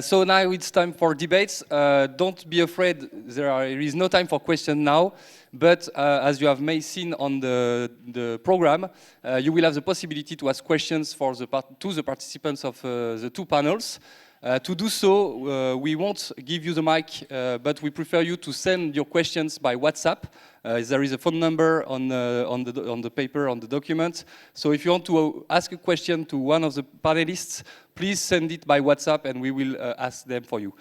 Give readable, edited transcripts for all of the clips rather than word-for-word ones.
So now it's time for debates. Don't be afraid, there is no time for questions now, but as you have may seen on the program, you will have the possibility to ask questions to the participants of the two panels. To do so, we won't give you the mic, but we prefer you to send your questions by WhatsApp. There is a phone number on the paper, on the document. So if you want to ask a question to one of the panelists, please send it by WhatsApp and we will ask them for you.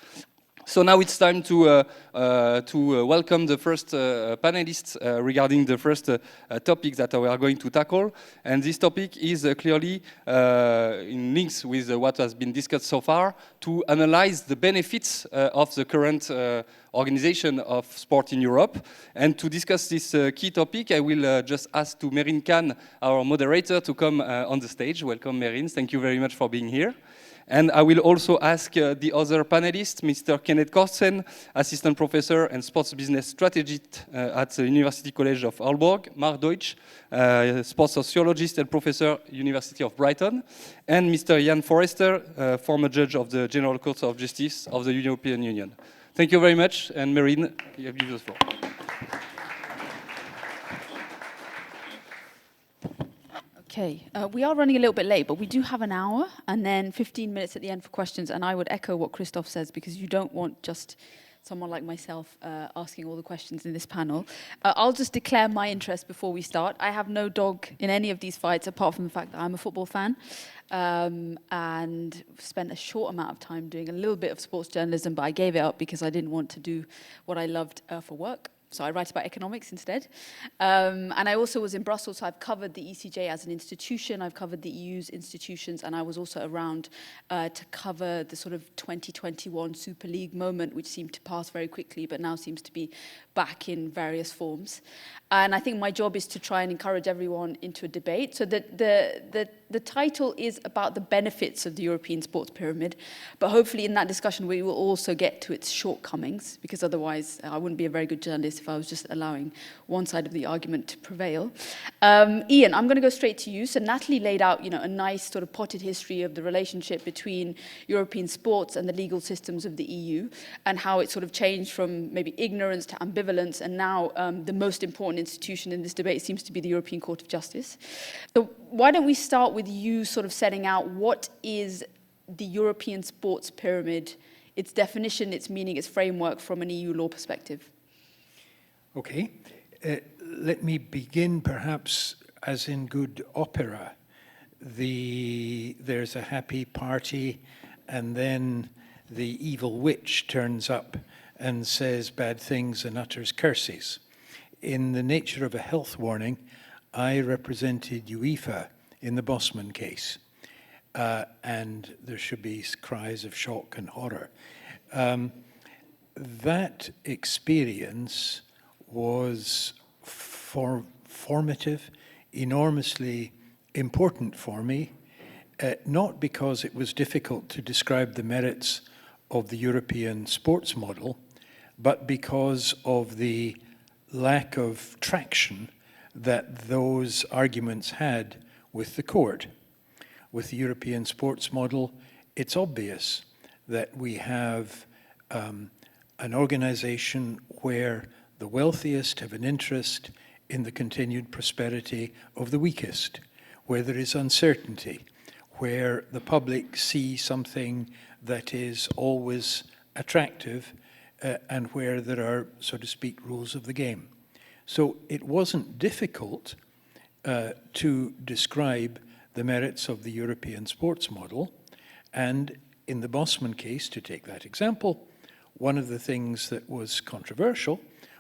So now it's time to welcome the first panelists regarding the first topic that we are going to tackle. And this topic is clearly in links with what has been discussed so far, to analyze the benefits of the current organization of sport in Europe. And to discuss this key topic, I will just ask to Merin Khan, our moderator, to come on the stage. Welcome, Merin. Thank you very much for being here. And I will also ask the other panelists, Mr. Kenneth Korsen, Assistant Professor and Sports Business Strategist at the University College of Aalborg, Mark Deutsch, Sports Sociologist and Professor, University of Brighton, and Mr. Jan Forrester, former Judge of the General Court of Justice of the European Union. Thank you very much, and Merin, you have the floor. Okay, we are running a little bit late, but we do have an hour and then 15 minutes at the end for questions. And I would echo what Christophe says, because you don't want just someone like myself asking all the questions in this panel. I'll just declare my interest before we start. I have no dog in any of these fights, apart from the fact that I'm a football fan and spent a short amount of time doing a little bit of sports journalism, but I gave it up because I didn't want to do what I loved for work. So I write about economics instead. And I also was in Brussels, so I've covered the ECJ as an institution, I've covered the EU's institutions, and I was also around to cover the sort of 2021 Super League moment, which seemed to pass very quickly, but now seems to be back in various forms. And I think my job is to try and encourage everyone into a debate. So the title is about the benefits of the European sports pyramid, but hopefully in that discussion we will also get to its shortcomings, because otherwise I wouldn't be a very good journalist if I was just allowing one side of the argument to prevail. Ian, I'm going to go straight to you. So Natalie laid out, a nice sort of potted history of the relationship between European sports and the legal systems of the EU, and how it sort of changed from maybe ignorance to ambivalence, and now the most important institution in this debate seems to be the European Court of Justice. So why don't we start with you sort of setting out what is the European sports pyramid, its definition, its meaning, its framework from an EU law perspective? Okay, let me begin perhaps as in good opera. There's a happy party and then the evil witch turns up and says bad things and utters curses. In the nature of a health warning, I represented UEFA in the Bosman case, and there should be cries of shock and horror. That experience was formative, enormously important for me, not because it was difficult to describe the merits of the European sports model, but because of the lack of traction that those arguments had with the court. With the European sports model, it's obvious that we have an organization where the wealthiest have an interest in the continued prosperity of the weakest, where there is uncertainty, where the public see something that is always attractive, and where there are, so to speak, rules of the game. So it wasn't difficult to describe the merits of the European sports model. And in the Bosman case, to take that example, one of the things that was controversial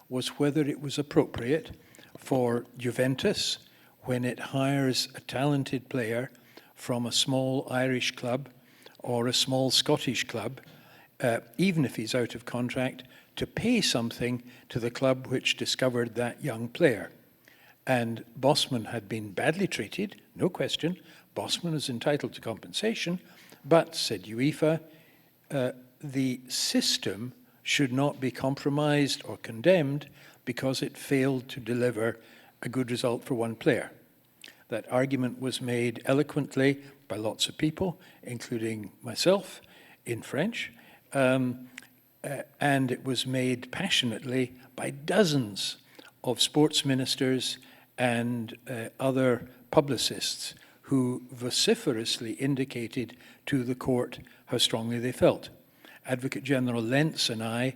was whether it was appropriate for Juventus, when it hires a talented player from a small Irish club or a small Scottish club, even if he's out of contract, to pay something to the club which discovered that young player. And Bosman had been badly treated, no question. Bosman is entitled to compensation, but, said UEFA, the system should not be compromised or condemned because it failed to deliver a good result for one player. That argument was made eloquently by lots of people, including myself, in French, and it was made passionately by dozens of sports ministers and other publicists who vociferously indicated to the court how strongly they felt. Advocate General Lentz and I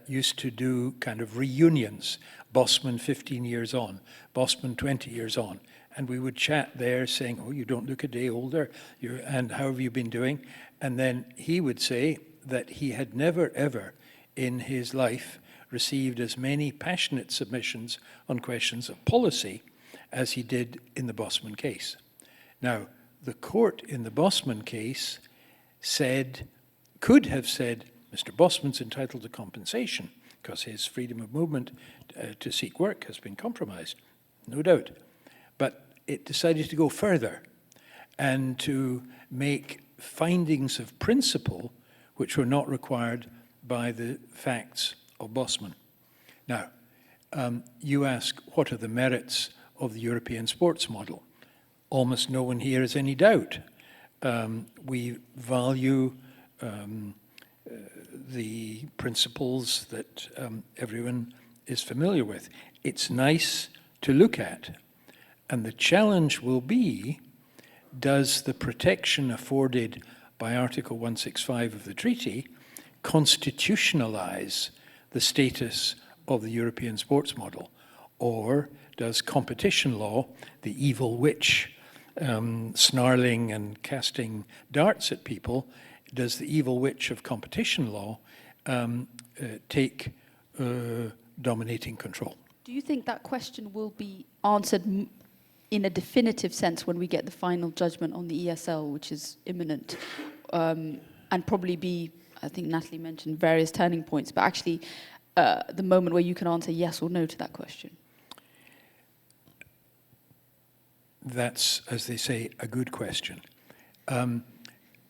used to do kind of reunions, Bosman 15 years on, Bosman 20 years on, and we would chat there saying, oh, you don't look a day older, and how have you been doing? And then he would say that he had never, ever in his life received as many passionate submissions on questions of policy as he did in the Bosman case. Now, the court in the Bosman case could have said, Mr. Bosman's entitled to compensation because his freedom of movement to seek work has been compromised, no doubt. But it decided to go further and to make findings of principle which were not required by the facts of Bosman. Now, you ask, what are the merits of the European sports model? Almost no one here has any doubt. We value the principles that everyone is familiar with. It's nice to look at. And the challenge will be, does the protection afforded by Article 165 of the treaty constitutionalize the status of the European sports model? Or does competition law, the evil witch, snarling and casting darts at people, does the evil witch of competition law take dominating control? Do you think that question will be answered in a definitive sense when we get the final judgment on the ESL, which is imminent, and probably be, I think Natalie mentioned various turning points, but actually the moment where you can answer yes or no to that question? That's, as they say, a good question.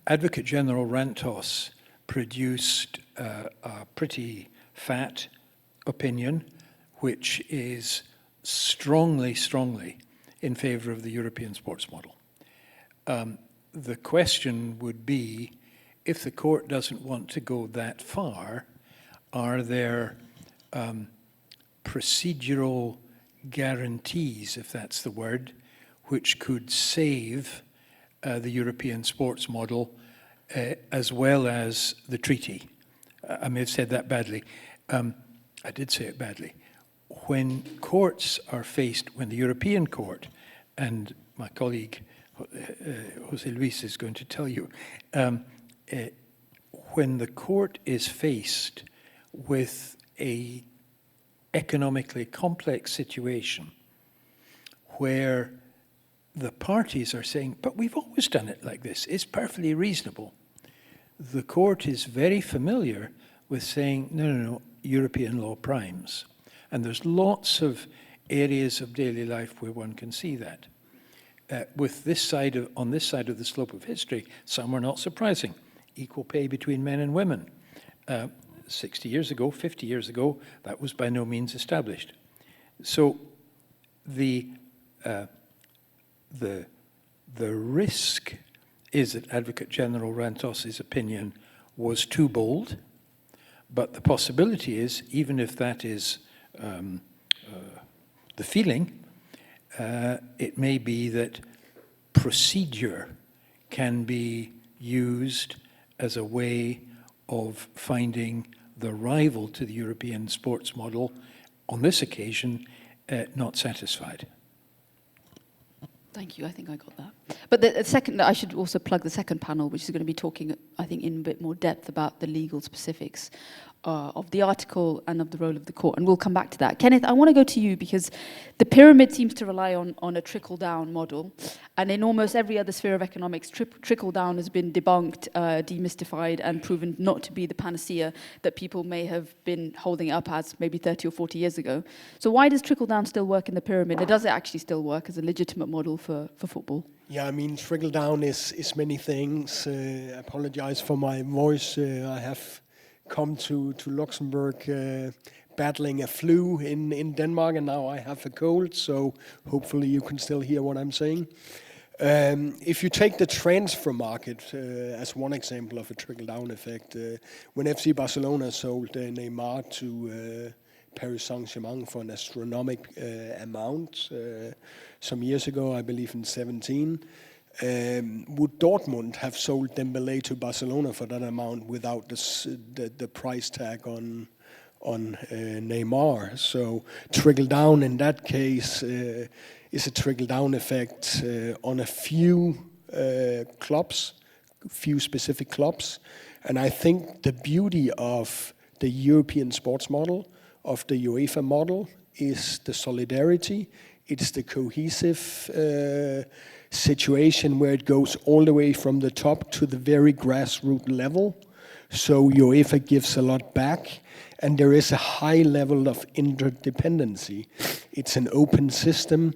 Advocate General Rantos produced a pretty fat opinion, which is strongly in favor of the European sports model. The question would be, if the court doesn't want to go that far, are there procedural guarantees, if that's the word, which could save the European sports model as well as the treaty? I may have said that badly. I did say it badly. When courts are faced, when the European Court, and my colleague José Luis is going to tell you, when the court is faced with a economically complex situation where the parties are saying, but we've always done it like this, it's perfectly reasonable, the court is very familiar with saying, no, European law primes. And there's lots of areas of daily life where one can see that. On this side of the slope of history, some are not surprising. Equal pay between men and women. 60 years ago, 50 years ago, that was by no means established. So the risk is that Advocate General Rantos's opinion was too bold, but the possibility is, even if that is the feeling, it may be that procedure can be used as a way of finding the rival to the European sports model, on this occasion, not satisfied. Thank you, I think I got that. But the second, I should also plug the second panel, which is going to be talking, I think, in a bit more depth about the legal specifics of the article and of the role of the court, and we'll come back to that. Kenneth, I want to go to you because the pyramid seems to rely on a trickle-down model, and in almost every other sphere of economics, trickle-down has been debunked, demystified, and proven not to be the panacea that people may have been holding it up as maybe 30 or 40 years ago. So why does trickle-down still work in the pyramid, and does it actually still work as a legitimate model for football? Yeah, I mean, trickle-down is many things. I apologize for my voice. I have come to Luxembourg battling a flu in Denmark, and now I have a cold, so hopefully you can still hear what I'm saying. If you take the transfer market as one example of a trickle-down effect, when FC Barcelona sold Neymar to Paris Saint-Germain for an astronomical amount some years ago, I believe in 17, would Dortmund have sold Dembélé to Barcelona for that amount without the price tag on Neymar? So trickle-down in that case is a trickle-down effect on a few clubs, few specific clubs. And I think the beauty of the European sports model, of the UEFA model, is the solidarity. It's the cohesive situation where it goes all the way from the top to the very grassroots level. So UEFA gives a lot back, and there is a high level of interdependency. It's an open system.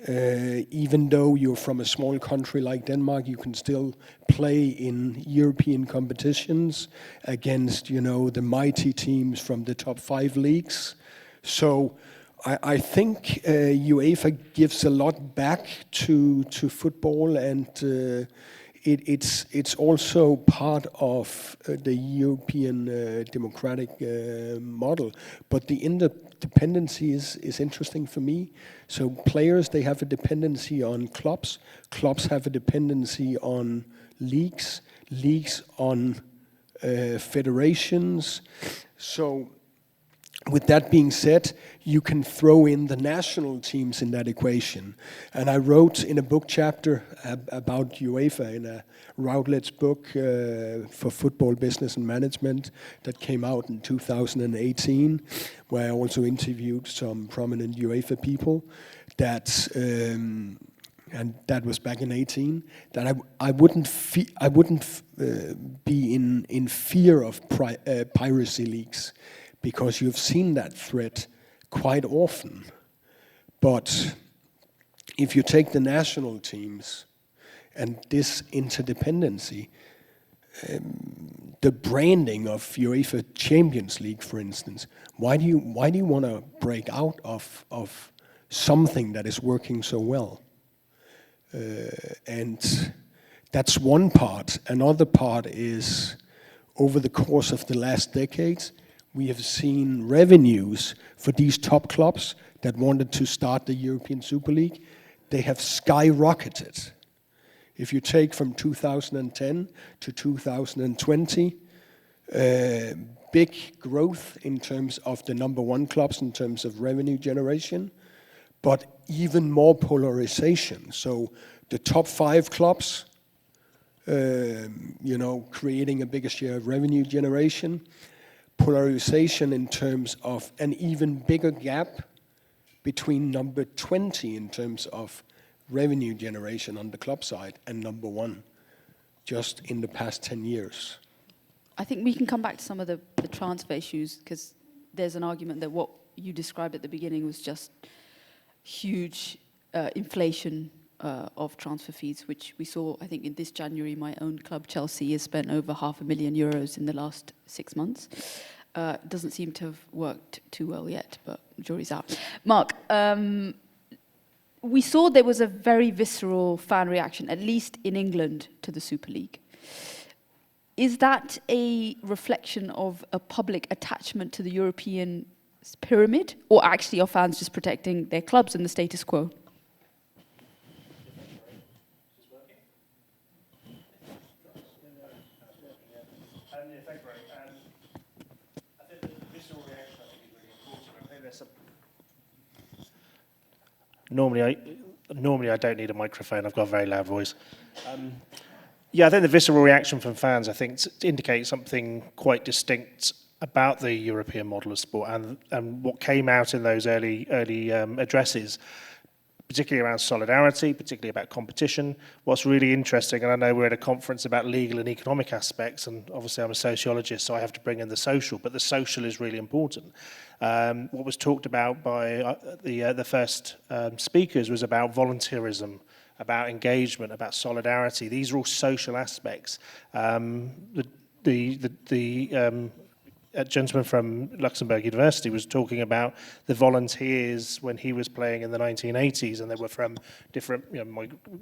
Even though you're from a small country like Denmark, you can still play in European competitions against, the mighty teams from the top 5 leagues. So I think UEFA gives a lot back to football, and it's also part of the European democratic model. But the interdependency is interesting for me. So players, they have a dependency on clubs. Clubs have a dependency on leagues. Leagues on federations. So with that being said, you can throw in the national teams in that equation. And I wrote in a book chapter about UEFA in a Routledge book for football business and management that came out in 2018, where I also interviewed some prominent UEFA people that, and that was back in 18, that I wouldn't be in fear of piracy leagues, because you've seen that threat quite often. But if you take the national teams and this interdependency, the branding of UEFA Champions League, for instance, why do you want to break out of something that is working so well? And that's one part. Another part is, over the course of the last decades, we have seen revenues for these top clubs that wanted to start the European Super League. They have skyrocketed. If you take from 2010 to 2020, big growth in terms of the number 1 clubs in terms of revenue generation, but even more polarization. So the top 5 clubs, creating a bigger share of revenue generation. Polarization in terms of an even bigger gap between number 20 in terms of revenue generation on the club side and number 1, just in the past 10 years. I think we can come back to some of the transfer issues, because there's an argument that what you described at the beginning was just huge inflation of transfer fees, which we saw, I think, in this January. My own club, Chelsea, has spent over €500,000 in the last 6 months. Doesn't seem to have worked too well yet, but jury's out. Mark, we saw there was a very visceral fan reaction, at least in England, to the Super League. Is that a reflection of a public attachment to the European pyramid, or actually are fans just protecting their clubs and the status quo? Normally I don't need a microphone. I've got a very loud voice. I think the visceral reaction from fans, I think, indicates something quite distinct about the European model of sport, and what came out in those early addresses, particularly around solidarity, particularly about competition. What's really interesting, and I know we're at a conference about legal and economic aspects, and obviously I'm a sociologist, so I have to bring in the social, but the social is really important. What was talked about by the first speakers was about volunteerism, about engagement, about solidarity. These are all social aspects. a gentleman from Luxembourg University was talking about the volunteers when he was playing in the 1980s, and they were from different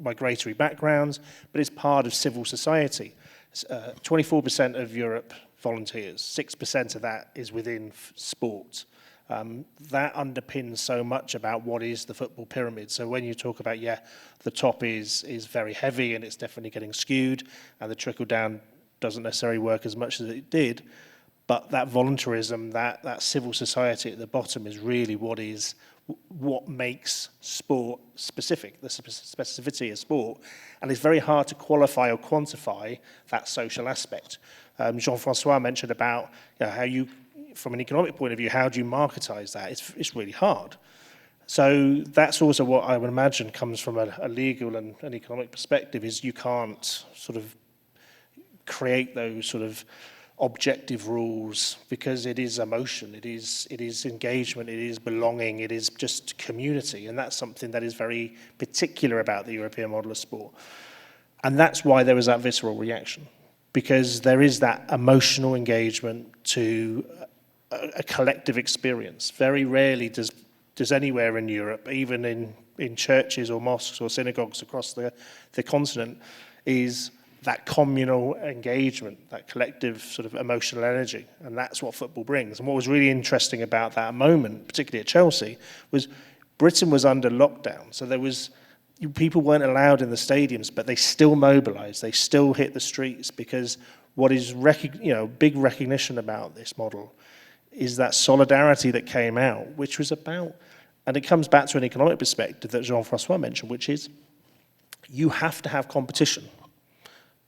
migratory backgrounds, but it's part of civil society. 24% of Europe volunteers, 6% of that is within sport. That underpins so much about what is the football pyramid. So when you talk about, the top is very heavy and it's definitely getting skewed, and the trickle down doesn't necessarily work as much as it did, but that voluntarism, that civil society at the bottom is really what makes sport specific, the specificity of sport. And it's very hard to qualify or quantify that social aspect. Jean-Francois mentioned about how you, from an economic point of view, how do you marketize that? It's really hard. So that's also what I would imagine comes from a legal and an economic perspective, is you can't sort of create those sort of objective rules, because it is emotion, it is engagement, it is belonging, it is just community, and that's something that is very particular about the European model of sport. And that's why there was that visceral reaction, because there is that emotional engagement to a collective experience. Very rarely does anywhere in Europe, even in churches or mosques or synagogues across the continent, is that communal engagement, that collective sort of emotional energy. And that's what football brings. And what was really interesting about that moment, particularly at Chelsea, was Britain was under lockdown. So people weren't allowed in the stadiums, but they still mobilized. They still hit the streets, because what is big recognition about this model is that solidarity that came out, which was about, and it comes back to an economic perspective that Jean-Francois mentioned, which is you have to have competition,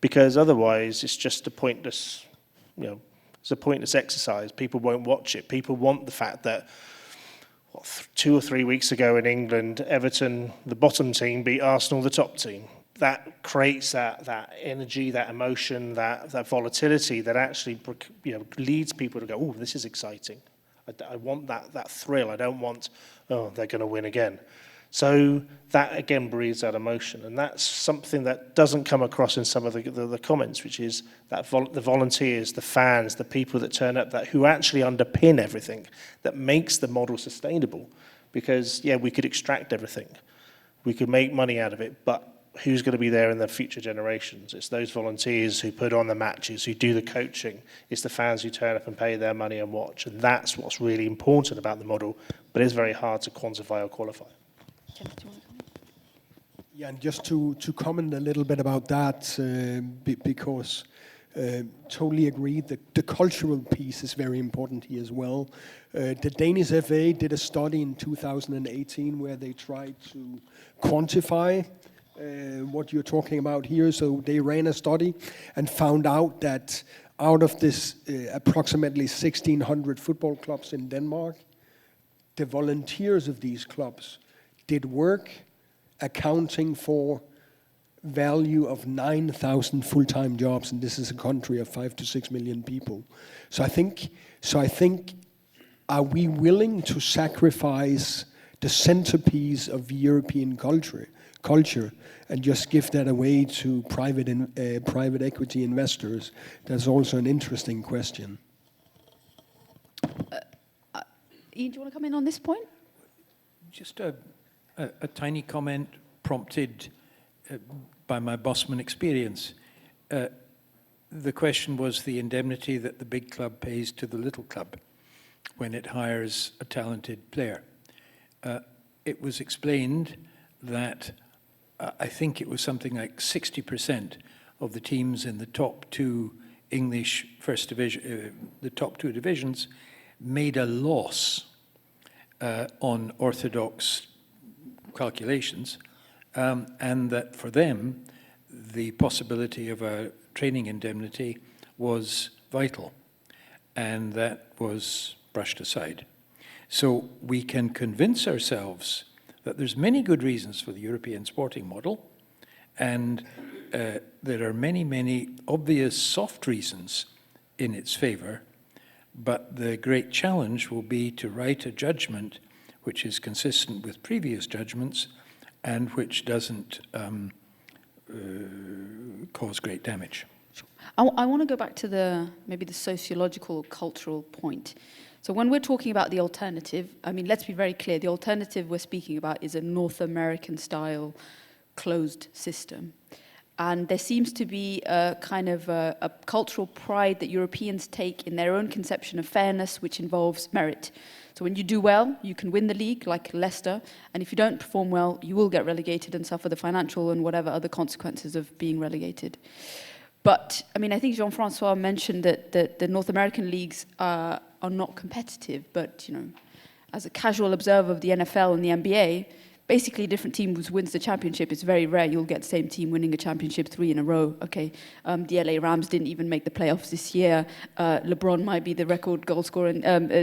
because otherwise it's just a pointless, it's a pointless exercise. People won't watch it. People want the fact that 2 or 3 weeks ago in England, Everton, the bottom team, beat Arsenal, the top team. That creates that energy, that emotion, that volatility that actually leads people to go, oh, this is exciting. I want that thrill. I don't want, oh, they're going to win again. So that, again, breeds that emotion. And that's something that doesn't come across in some of the comments, which is that the volunteers, the fans, the people that turn up, who actually underpin everything, that makes the model sustainable. Because, we could extract everything. We could make money out of it, but who's going to be there in the future generations? It's those volunteers who put on the matches, who do the coaching. It's the fans who turn up and pay their money and watch. And that's what's really important about the model, but it's very hard to quantify or qualify. Kenneth, do you want to comment? Yeah, and just to comment a little bit about that, because totally agree, the cultural piece is very important here as well. The Danish FA did a study in 2018 where they tried to quantify what you're talking about here. So they ran a study and found out that out of this approximately 1,600 football clubs in Denmark, the volunteers of these clubs did work accounting for value of 9,000 full-time jobs, and this is a country of 5 to 6 million people. So I think, are we willing to sacrifice the centerpiece of European culture and just give that away to private equity investors? That's also an interesting question. Ian, do you want to come in on this point? Just a tiny comment prompted by my Bosman experience. The question was the indemnity that the big club pays to the little club when it hires a talented player. It was explained that I think it was something like 60% of the teams in the top 2 English first division, the top 2 divisions, made a loss on orthodox calculations, and that for them, the possibility of a training indemnity was vital, and that was brushed aside. So we can convince ourselves that there's many good reasons for the European sporting model, and there are many, many obvious soft reasons in its favor, but the great challenge will be to write a judgment which is consistent with previous judgments and which doesn't cause great damage. I want to go back to maybe the sociological, cultural point. So when we're talking about the alternative, I mean, let's be very clear. The alternative we're speaking about is a North American style closed system. And there seems to be a kind of a cultural pride that Europeans take in their own conception of fairness, which involves merit. So when you do well, you can win the league, like Leicester, and if you don't perform well, you will get relegated and suffer the financial and whatever other consequences of being relegated. But, I mean, I think Jean-Francois mentioned that the North American leagues are not competitive, but, you know, as a casual observer of the NFL and the NBA, basically different teams wins the championship. It's very rare you'll get the same team winning a championship 3 in a row. Okay, the LA Rams didn't even make the playoffs this year. LeBron might be the record goal scorer,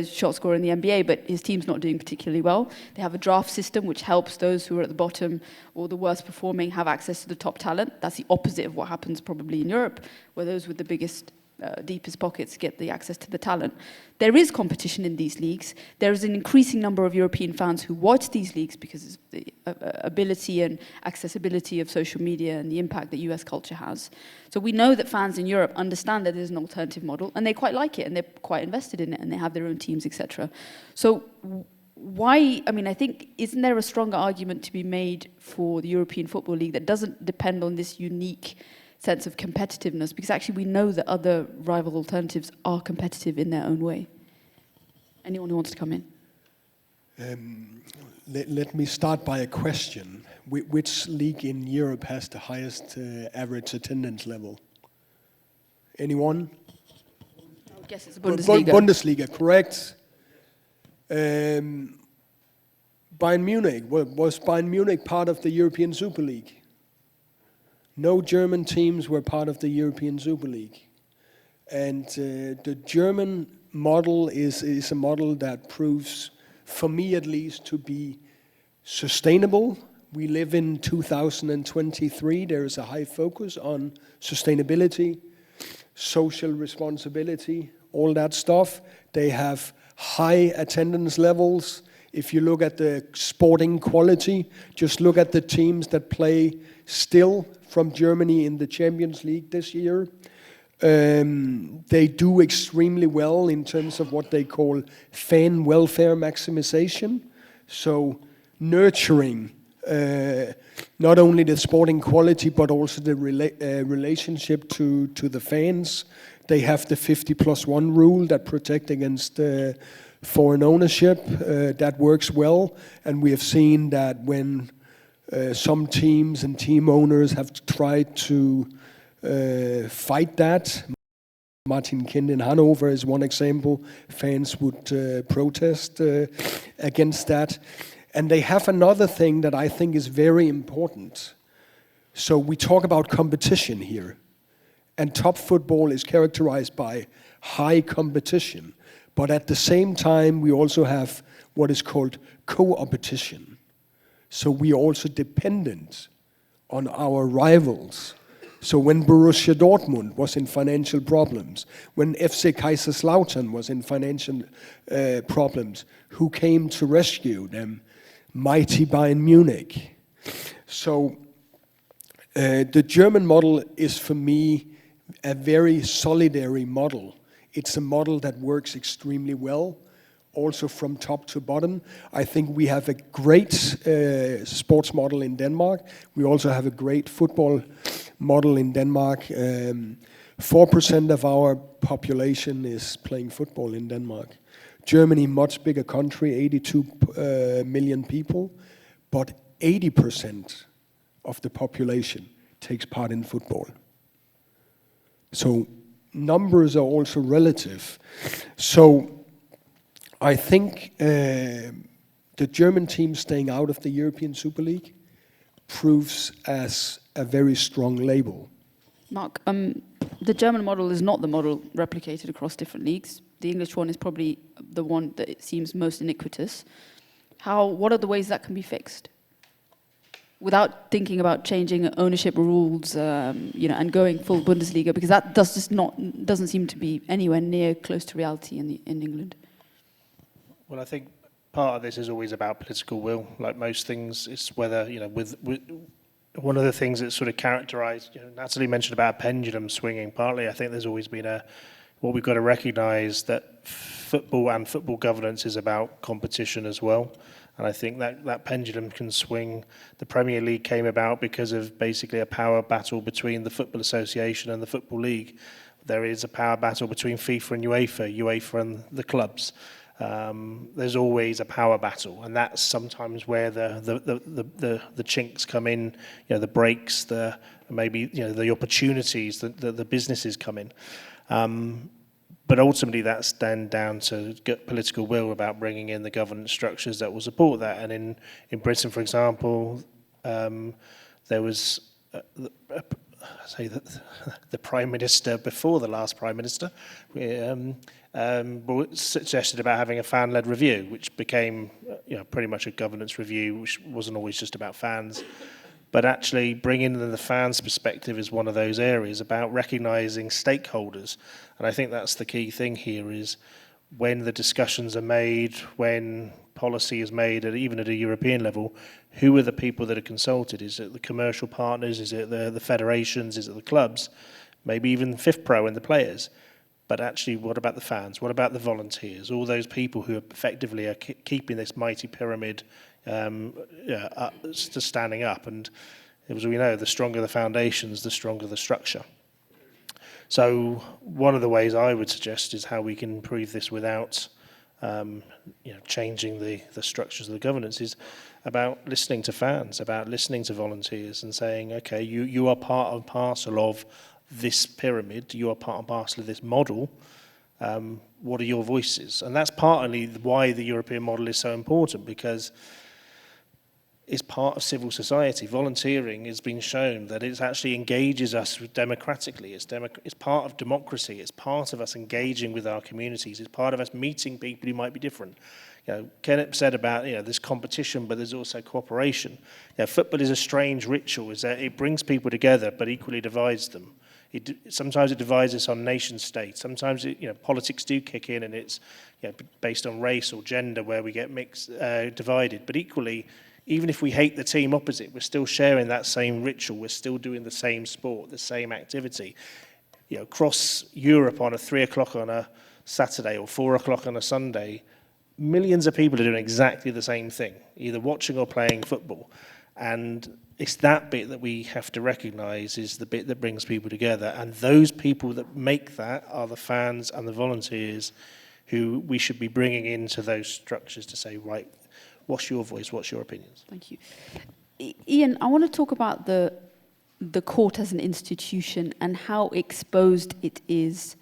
shot scorer in the NBA, but his team's not doing particularly well. They have a draft system which helps those who are at the bottom or the worst performing have access to the top talent. That's the opposite of what happens probably in Europe, where those with the biggest deepest pockets get the access to the talent. There is competition in these leagues. There is an increasing number of European fans who watch these leagues because of the ability and accessibility of social media and the impact that US culture has. So we know that fans in Europe understand that there's an alternative model and they quite like it and they're quite invested in it and they have their own teams, etc. So why, I mean, I think, isn't there a stronger argument to be made for the European Football League that doesn't depend on this unique sense of competitiveness, because actually we know that other rival alternatives are competitive in their own way? Anyone who wants to come in? Let me start by a question. Which league in Europe has the highest average attendance level? Anyone? I would guess it's the Bundesliga. Bundesliga, correct. Bayern Munich, was Bayern Munich part of the European Super League? No German teams were part of the European Super League. And the German model is a model that proves, for me at least, to be sustainable. We live in 2023. There is a high focus on sustainability, social responsibility, all that stuff. They have high attendance levels. If you look at the sporting quality, just look at the teams that play still from Germany in the Champions League this year. They do extremely well in terms of what they call fan welfare maximization. So nurturing not only the sporting quality, but also the relationship to the fans. They have the 50+1 rule that protect against foreign ownership. That works well. And we have seen that when some teams and team owners have tried to fight that. Martin Kind in Hanover is one example. Fans would protest against that. And they have another thing that I think is very important. So we talk about competition here. And top football is characterized by high competition. But at the same time, we also have what is called co-opetition. So we are also dependent on our rivals. So when Borussia Dortmund was in financial problems, when FC Kaiserslautern was in financial problems, who came to rescue them? Mighty Bayern Munich. So the German model is, for me, a very solidary model. It's a model that works extremely well, also from top to bottom. I think we have a great sports model in Denmark. We also have a great football model in Denmark. 4% of our population is playing football in Denmark. Germany, much bigger country, 82 million people, but 80% of the population takes part in football. So numbers are also relative. So I think the German team staying out of the European Super League proves as a very strong label. Mark, the German model is not the model replicated across different leagues. The English one is probably the one that it seems most iniquitous. What are the ways that can be fixed? Without thinking about changing ownership rules, and going full Bundesliga, because that doesn't seem to be anywhere near close to reality in England. Well, I think part of this is always about political will. Like most things, it's whether, one of the things that sort of characterised, Natalie mentioned about pendulum swinging. Partly, I think there's always been what we've got to recognise that football and football governance is about competition as well. And I think that pendulum can swing. The Premier League came about because of basically a power battle between the Football Association and the Football League. There is a power battle between FIFA and UEFA and the clubs. There's always a power battle, and that's sometimes where the chinks come in, the breaks, maybe the opportunities, the businesses come in. But ultimately, that's then down to political will about bringing in the governance structures that will support that. And in Britain, for example, there was the Prime Minister before the last Prime Minister suggested about having a fan-led review, which became pretty much a governance review, which wasn't always just about fans. But actually bringing in the fans' perspective is one of those areas about recognising stakeholders. And I think that's the key thing here is when the discussions are made, when policy is made, even at a European level, who are the people that are consulted? Is it the commercial partners? Is it the federations? Is it the clubs? Maybe even FIFPro and the players. But actually, what about the fans? What about the volunteers? All those people who effectively are keeping this mighty pyramid standing up. And as we know, the stronger the foundations, the stronger the structure. So one of the ways I would suggest is how we can improve this without changing the structures of the governance is about listening to fans, about listening to volunteers and saying, okay, you are part and parcel of this pyramid, you are part and parcel of this model. What are your voices? And that's partly why the European model is so important, because it's part of civil society. Volunteering has been shown that it actually engages us democratically. It's part of democracy. It's part of us engaging with our communities. It's part of us meeting people who might be different. Kenneth said about there's competition, but there's also cooperation. Football is a strange ritual. Is that it brings people together, but equally divides them. Sometimes it divides us on nation states. Sometimes politics do kick in, and it's based on race or gender where we get divided. But equally, even if we hate the team opposite, we're still sharing that same ritual. We're still doing the same sport, the same activity. Across Europe on a 3 o'clock on a Saturday or 4 o'clock on a Sunday, millions of people are doing exactly the same thing, either watching or playing football. And it's that bit that we have to recognise is the bit that brings people together. And those people that make that are the fans and the volunteers who we should be bringing into those structures to say, right, what's your voice? What's your opinions? Thank you. Ian, I want to talk about the court as an institution and how exposed it is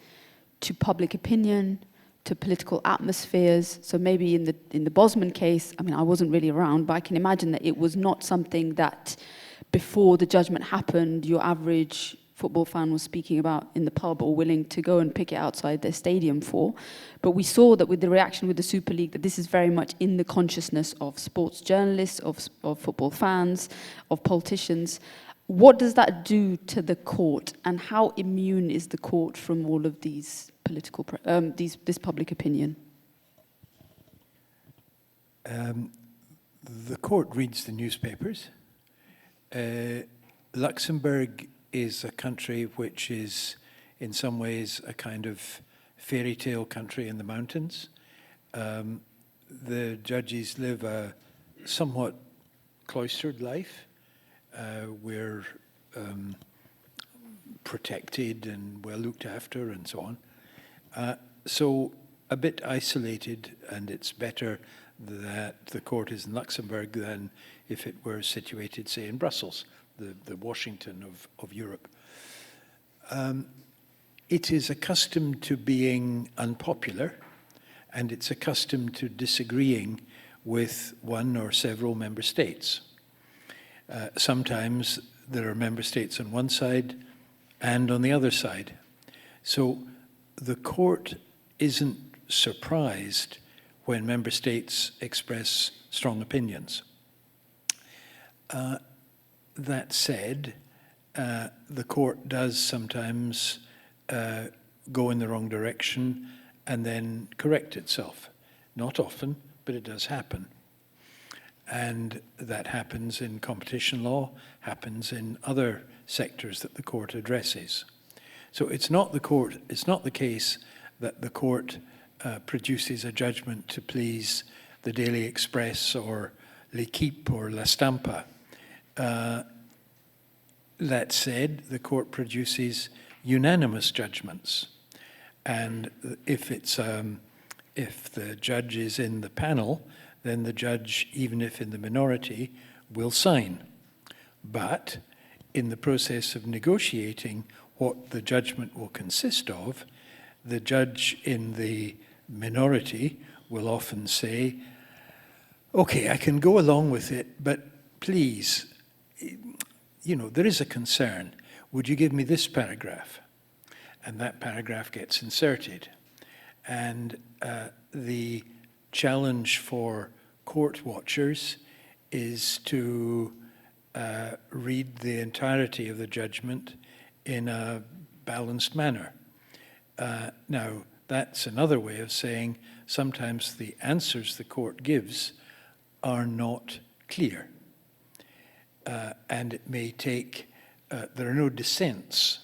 to public opinion, to political atmospheres. So maybe in the Bosman case, I mean, I wasn't really around, but I can imagine that it was not something that before the judgment happened, your average football fan was speaking about in the pub or willing to go and pick it outside their stadium for. But we saw that with the reaction with the Super League, that this is very much in the consciousness of sports journalists, of football fans, of politicians. What does that do to the court, and how immune is the court from all of these political, this public opinion? The court reads the newspapers. Luxembourg is a country which is in some ways a kind of fairy tale country in the mountains. The judges live a somewhat cloistered life. We're protected and well looked after and so on. So a bit isolated, and it's better that the court is in Luxembourg than if it were situated, say, in Brussels, the Washington of Europe. It is accustomed to being unpopular, and it's accustomed to disagreeing with one or several member states. Sometimes there are member states on one side and on the other side. So the court isn't surprised when member states express strong opinions. That said, the court does sometimes go in the wrong direction and then correct itself. Not often, but it does happen. And that happens in competition law, happens in other sectors that the court addresses. So it's not the case that the court produces a judgment to please the Daily Express or L'Equipe or La Stampa. That said, the court produces unanimous judgments. And if the judge is in the panel, then the judge, even if in the minority, will sign. But in the process of negotiating what the judgment will consist of, the judge in the minority will often say, okay, I can go along with it, but please, you know, there is a concern. Would you give me this paragraph? And that paragraph gets inserted. And the challenge for court watchers is to read the entirety of the judgment in a balanced manner. Now, that's another way of saying sometimes the answers the court gives are not clear. And it may take, there are no dissents.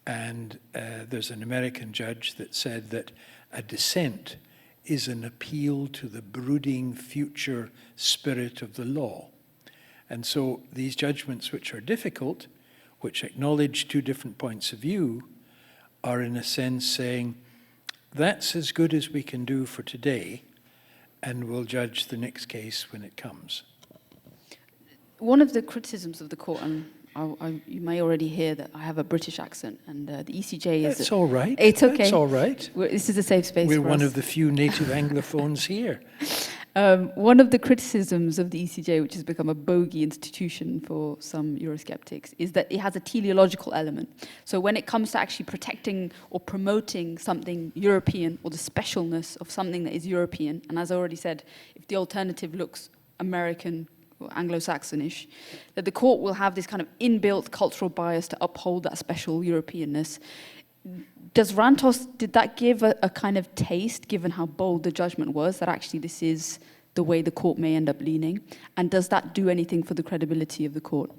And there's an American judge that said that a dissent is an appeal to the brooding future spirit of the law. And so these judgments, which are difficult, which acknowledge two different points of view, are in a sense saying, that's as good as we can do for today, and we'll judge the next case when it comes. One of the criticisms of the court, and you may already hear that I have a British accent, and the ECJ is... It's all right. It's okay. It's all right. This is a safe space We're for one us. of the few native Anglophones here. One of the criticisms of the ECJ, which has become a bogey institution for some Eurosceptics, is that it has a teleological element. So when it comes to actually protecting or promoting something European, or the specialness of something that is European, and as I already said, if the alternative looks American or Anglo-Saxonish, that the court will have this kind of inbuilt cultural bias to uphold that special Europeanness. Does Rantos, did that give a kind of taste, given how bold the judgment was, that actually this is the way the court may end up leaning? And does that do anything for the credibility of the court?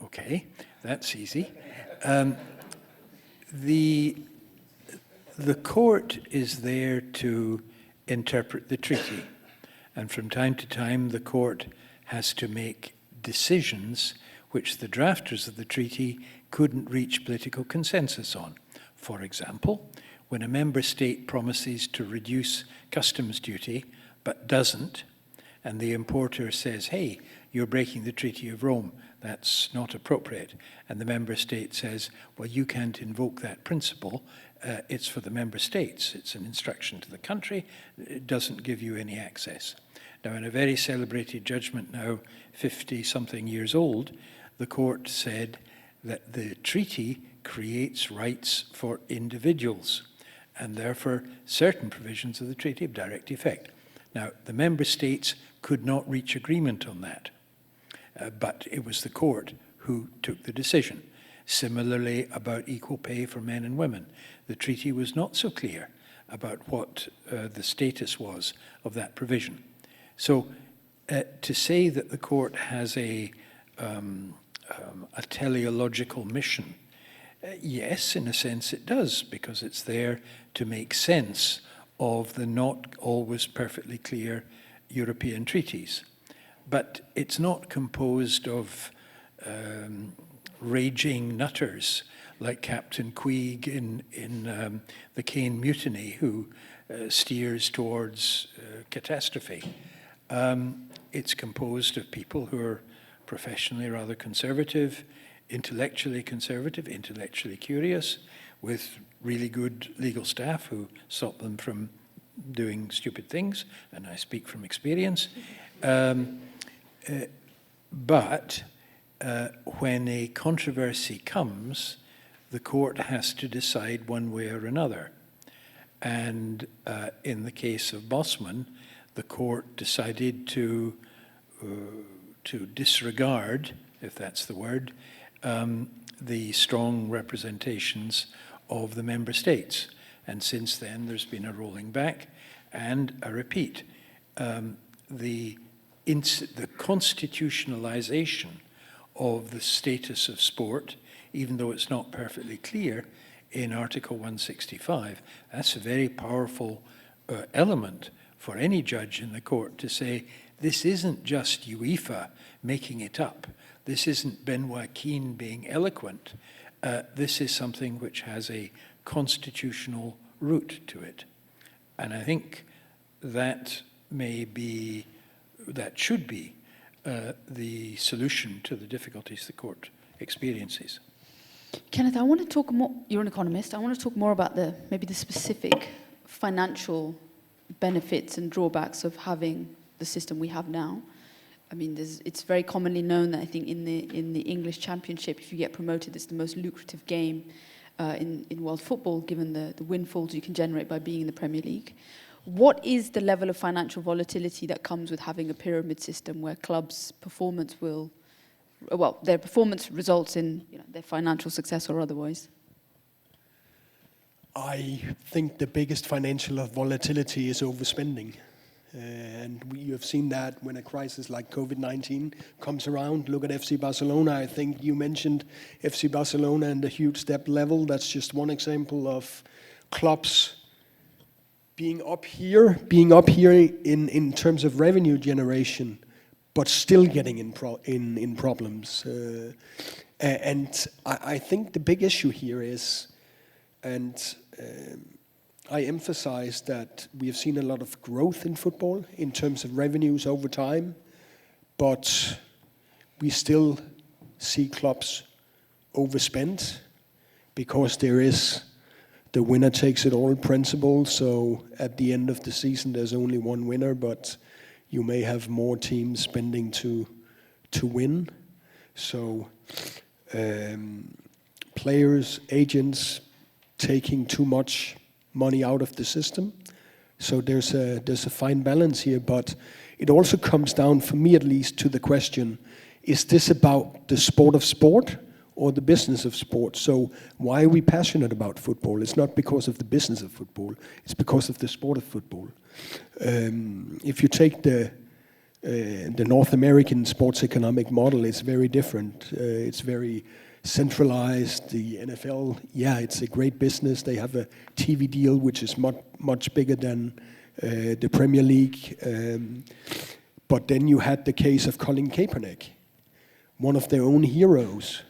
Okay, that's easy. The court is there to interpret the treaty. And from time to time, the court has to make decisions which the drafters of the treaty couldn't reach political consensus on. For example, when a member state promises to reduce customs duty but doesn't, and the importer says, hey, you're breaking the Treaty of Rome, that's not appropriate, and the member state says, well, you can't invoke that principle, it's for the member states, it's an instruction to the country, it doesn't give you any access. Now, in a very celebrated judgment now 50-something years old, the court said that the treaty creates rights for individuals, and therefore certain provisions of the treaty have direct effect. Now, the member states could not reach agreement on that, but it was the court who took the decision. Similarly, about equal pay for men and women, the treaty was not so clear about what the status was of that provision. So to say that the court has a teleological mission, yes, in a sense it does, because it's there to make sense of the not always perfectly clear European treaties. But it's not composed of raging nutters like Captain Queeg in the Caine Mutiny, who steers towards catastrophe. It's composed of people who are professionally rather conservative, intellectually curious, with really good legal staff who stop them from doing stupid things, and I speak from experience. But when a controversy comes, the court has to decide one way or another. And in the case of Bosman, the court decided to disregard, if that's the word, the strong representations of the member states. And since then, there's been a rolling back, And I repeat, the constitutionalization of the status of sport, even though it's not perfectly clear in Article 165, that's a very powerful element for any judge in the court to say, this isn't just UEFA making it up. This isn't Benoit Keane being eloquent. This is something which has a constitutional root to it. And I think that should be the solution to the difficulties the court experiences. Kenneth, I want to talk more, you're an economist, I want to talk more about maybe the specific financial benefits and drawbacks of having the system we have now. I mean, it's very commonly known that I think in the English Championship, if you get promoted, it's the most lucrative game in world football, given the windfalls you can generate by being in the Premier League. What is the level of financial volatility that comes with having a pyramid system where clubs' performance their performance results in their financial success or otherwise? I think the biggest financial volatility is overspending. And you have seen that when a crisis like COVID-19 comes around. Look at FC Barcelona. I think you mentioned FC Barcelona and the huge debt level. That's just one example of clubs being up here in terms of revenue generation, but still getting in problems. And I think the big issue here is, I emphasize that we have seen a lot of growth in football in terms of revenues over time, but we still see clubs overspend because there is the winner takes it all principle. So at the end of the season, there's only one winner, but you may have more teams spending to win. So players, agents taking too much money out of the system. So there's a fine balance here, but it also comes down, for me at least, to the question, is this about the sport of sport or the business of sport? So why are we passionate about football? It's not because of the business of football, it's because of the sport of football. If you take the North American sports economic model, it's very different. It's very centralized. The NFL, it's a great business. They have a TV deal which is much bigger than the Premier League. But then you had the case of Colin Kaepernick, one of their own heroes.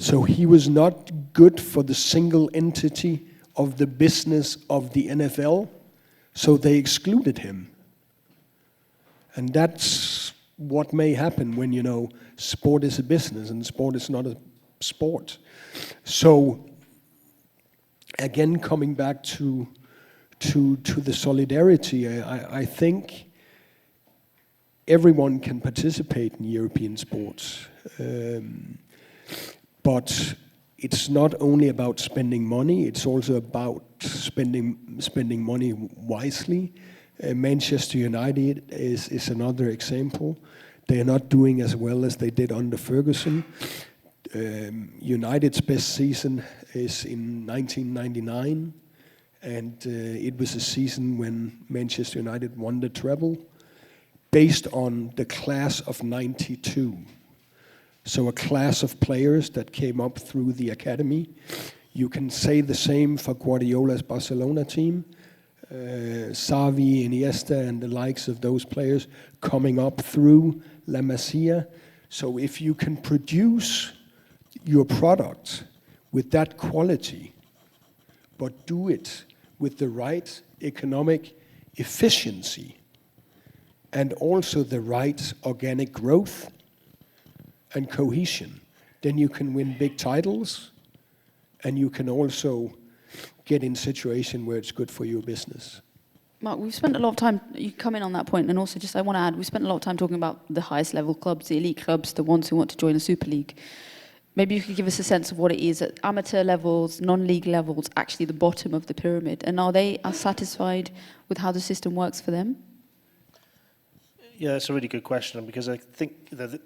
So he was not good for the single entity of the business of the NFL, so they excluded him. And that's what may happen when, sport is a business and sport is not a sport. So again, coming back to the solidarity, I think everyone can participate in European sports. But it's not only about spending money, it's also about spending money wisely. Manchester United is another example. They are not doing as well as they did under Ferguson. United's best season is in 1999, and it was a season when Manchester United won the treble based on the class of '92. So a class of players that came up through the academy. You can say the same for Guardiola's Barcelona team. Xavi, Iniesta, and the likes of those players coming up through La Masia. So if you can produce your product with that quality, but do it with the right economic efficiency and also the right organic growth and cohesion, then you can win big titles, and you can also get in a situation where it's good for your business. Mark, we've spent a lot of time, you come in on that point, and also just I want to add, we spent a lot of time talking about the highest level clubs, the elite clubs, the ones who want to join a Super League. Maybe you could give us a sense of what it is at amateur levels, non-league levels, actually the bottom of the pyramid, and are they satisfied with how the system works for them? Yeah, that's a really good question, because I think that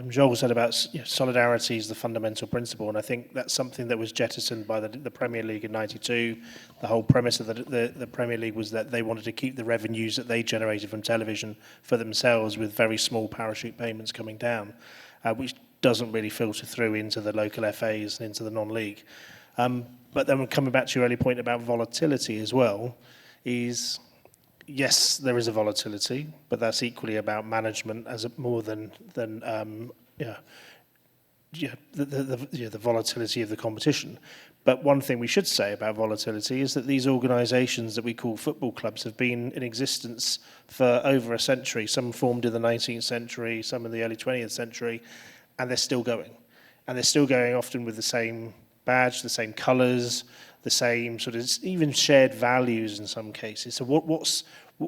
Joel said about solidarity is the fundamental principle, and I think that's something that was jettisoned by the Premier League in '92. The whole premise of the Premier League was that they wanted to keep the revenues that they generated from television for themselves, with very small parachute payments coming down, which doesn't really filter through into the local FAs and into the non-league. But then coming back to your earlier point about volatility as well, is yes, there is a volatility, but that's equally about management as more than the volatility of the competition. But one thing we should say about volatility is that these organisations that we call football clubs have been in existence for over a century. Some formed in the 19th century, some in the early 20th century, and they're still going. And they're still going often with the same badge, the same colours, the same sort of even shared values in some cases. So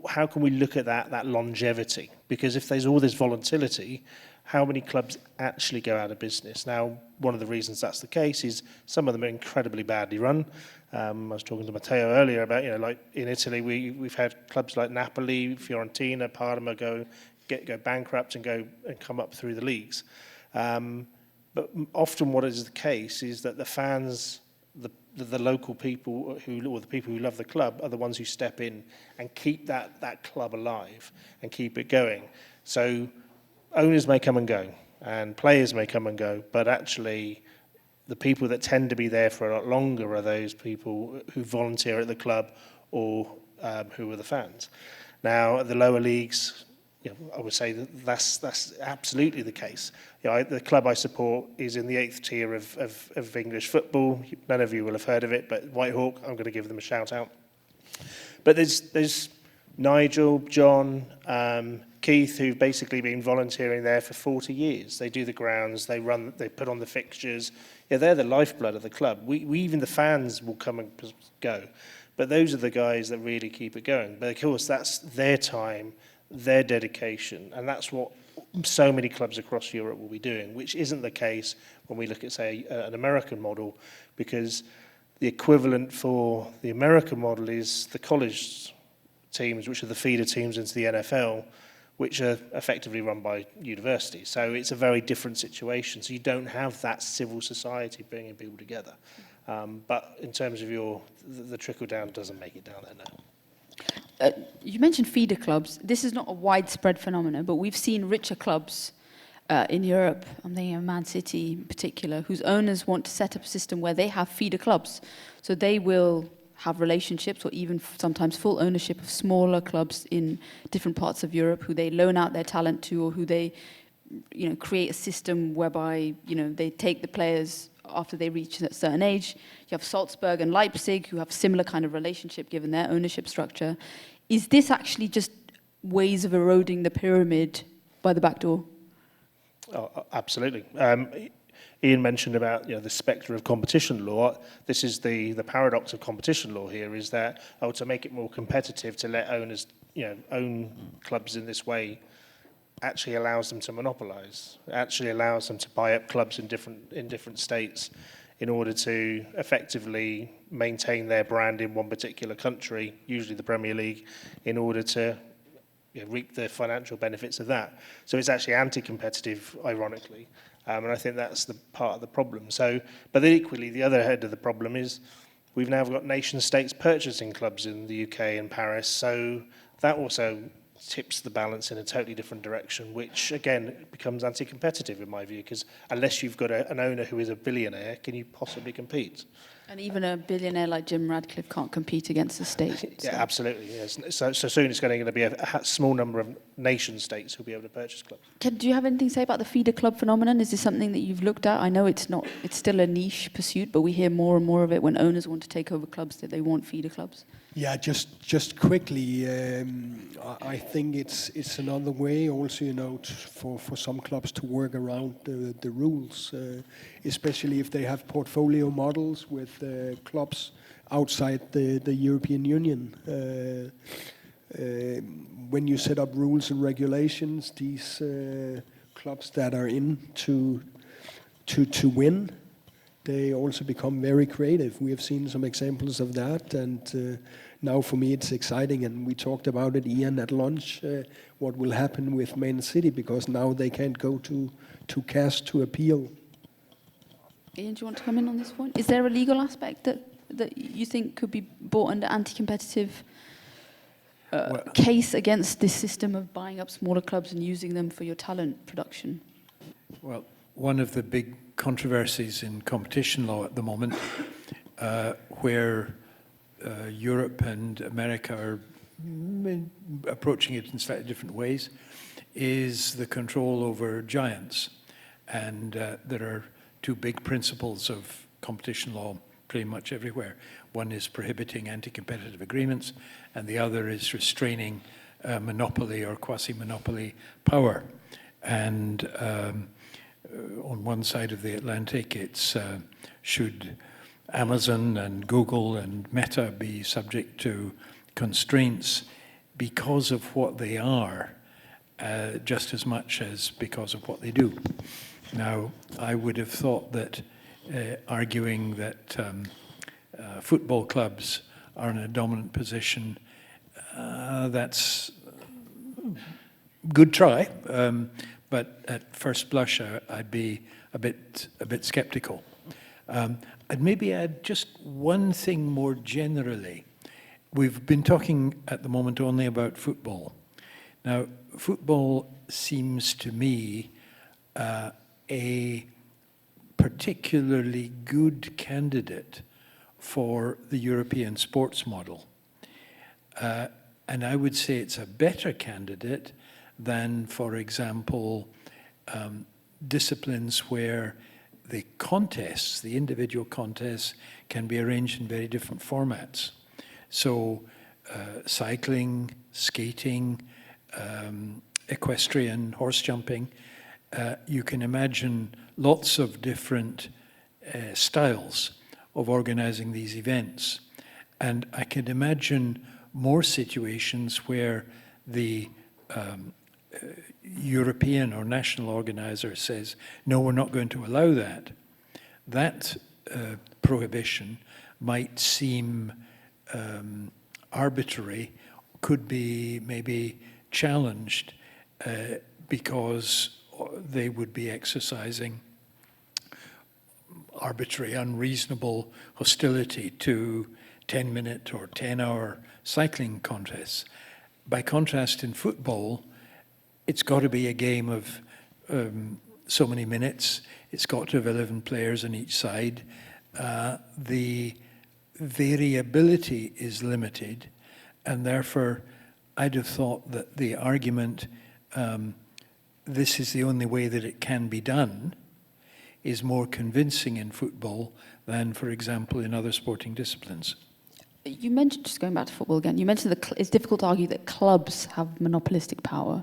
how can we look at that longevity? Because if there's all this volatility, how many clubs actually go out of business? Now, one of the reasons that's the case is some of them are incredibly badly run. I was talking to Matteo earlier about, like in Italy, we've had clubs like Napoli, Fiorentina, Parma go bankrupt and come up through the leagues. But often what is the case is that the fans, the local people or the people who love the club are the ones who step in and keep that club alive and keep it going. So owners may come and go and players may come and go, but actually the people that tend to be there for a lot longer are those people who volunteer at the club or who are the fans. Now, at the lower leagues, I would say that's absolutely the case. The club I support is in the 8th tier of English football. None of you will have heard of it, but Whitehawk, I'm going to give them a shout out. But there's Nigel, John, Keith, who've basically been volunteering there for 40 years. They do the grounds, they put on the fixtures. They're the lifeblood of the club. We even the fans will come and go. But those are the guys that really keep it going. But of course, that's their time, their dedication, and that's what so many clubs across Europe will be doing, which isn't the case when we look at, say, an American model, because the equivalent for the American model is the college teams, which are the feeder teams into the NFL, which are effectively run by universities. So it's a very different situation. So you don't have that civil society bringing people together. But in terms of the trickle down doesn't make it down there now. You mentioned feeder clubs. This is not a widespread phenomenon, but we've seen richer clubs in Europe, I'm thinking of Man City in particular, whose owners want to set up a system where they have feeder clubs. So they will have relationships or even sometimes full ownership of smaller clubs in different parts of Europe who they loan out their talent to, or who they create a system whereby they take the players after they reach a certain age. You have Salzburg and Leipzig who have similar kind of relationship given their ownership structure. Is this actually just ways of eroding the pyramid by the back door? Oh, absolutely. Ian mentioned about the spectre of competition law. This is the paradox of competition law here, is that to make it more competitive, to let owners own clubs in this way actually allows them to monopolize, actually allows them to buy up clubs in different states in order to effectively maintain their brand in one particular country, usually the Premier League, in order to reap the financial benefits of that. So it's actually anti-competitive, ironically, and I think that's the part of the problem. So, but equally, the other head of the problem is we've now got nation states purchasing clubs in the UK and Paris, so that also tips the balance in a totally different direction, which again becomes anti-competitive in my view, because unless you've got an owner who is a billionaire, can you possibly compete? And even a billionaire like Jim Radcliffe can't compete against the state. Yeah, absolutely. Yes. So soon it's going to be a small number of nation states who'll be able to purchase clubs. Do you have anything to say about the feeder club phenomenon? Is this something that you've looked at? I know it's still a niche pursuit, but we hear more and more of it when owners want to take over clubs, that they want feeder clubs. Yeah, just quickly, I think it's another way also, for some clubs to work around the rules, especially if they have portfolio models with clubs outside the European Union. When you set up rules and regulations, these clubs that are in to win, they also become very creative. We have seen some examples of that, and now for me it's exciting, and we talked about it, Ian, at lunch, what will happen with Man City, because now they can't go to to cast to appeal. Ian, do you want to come in on this point? Is there a legal aspect that you think could be brought under anti-competitive case against this system of buying up smaller clubs and using them for your talent production? Well, one of the big controversies in competition law at the moment, where Europe and America are approaching it in slightly different ways, is the control over giants. And there are two big principles of competition law pretty much everywhere. One is prohibiting anti-competitive agreements, and the other is restraining monopoly or quasi-monopoly power. And on one side of the Atlantic, it's should Amazon and Google and Meta be subject to constraints because of what they are, just as much as because of what they do. Now, I would have thought that arguing that football clubs are in a dominant position, that's good try, but at first blush, I'd be a bit skeptical. I'd maybe add just one thing more generally. We've been talking at the moment only about football. Now, football seems to me a particularly good candidate for the European sports model. And I would say it's a better candidate than, for example, disciplines where the contests, the individual contests, can be arranged in very different formats. So cycling, skating, equestrian, horse jumping, you can imagine lots of different styles of organizing these events. And I can imagine more situations where the European or national organizer says, no, we're not going to allow that. That prohibition might seem arbitrary, could be maybe challenged because they would be exercising arbitrary, unreasonable hostility to 10-minute or 10-hour cycling contests. By contrast, in football, it's got to be a game of so many minutes. It's got to have 11 players on each side. The variability is limited, and therefore I'd have thought that the argument, this is the only way that it can be done, is more convincing in football than, for example, in other sporting disciplines. You mentioned, just going back to football again, you mentioned that it's difficult to argue that clubs have monopolistic power,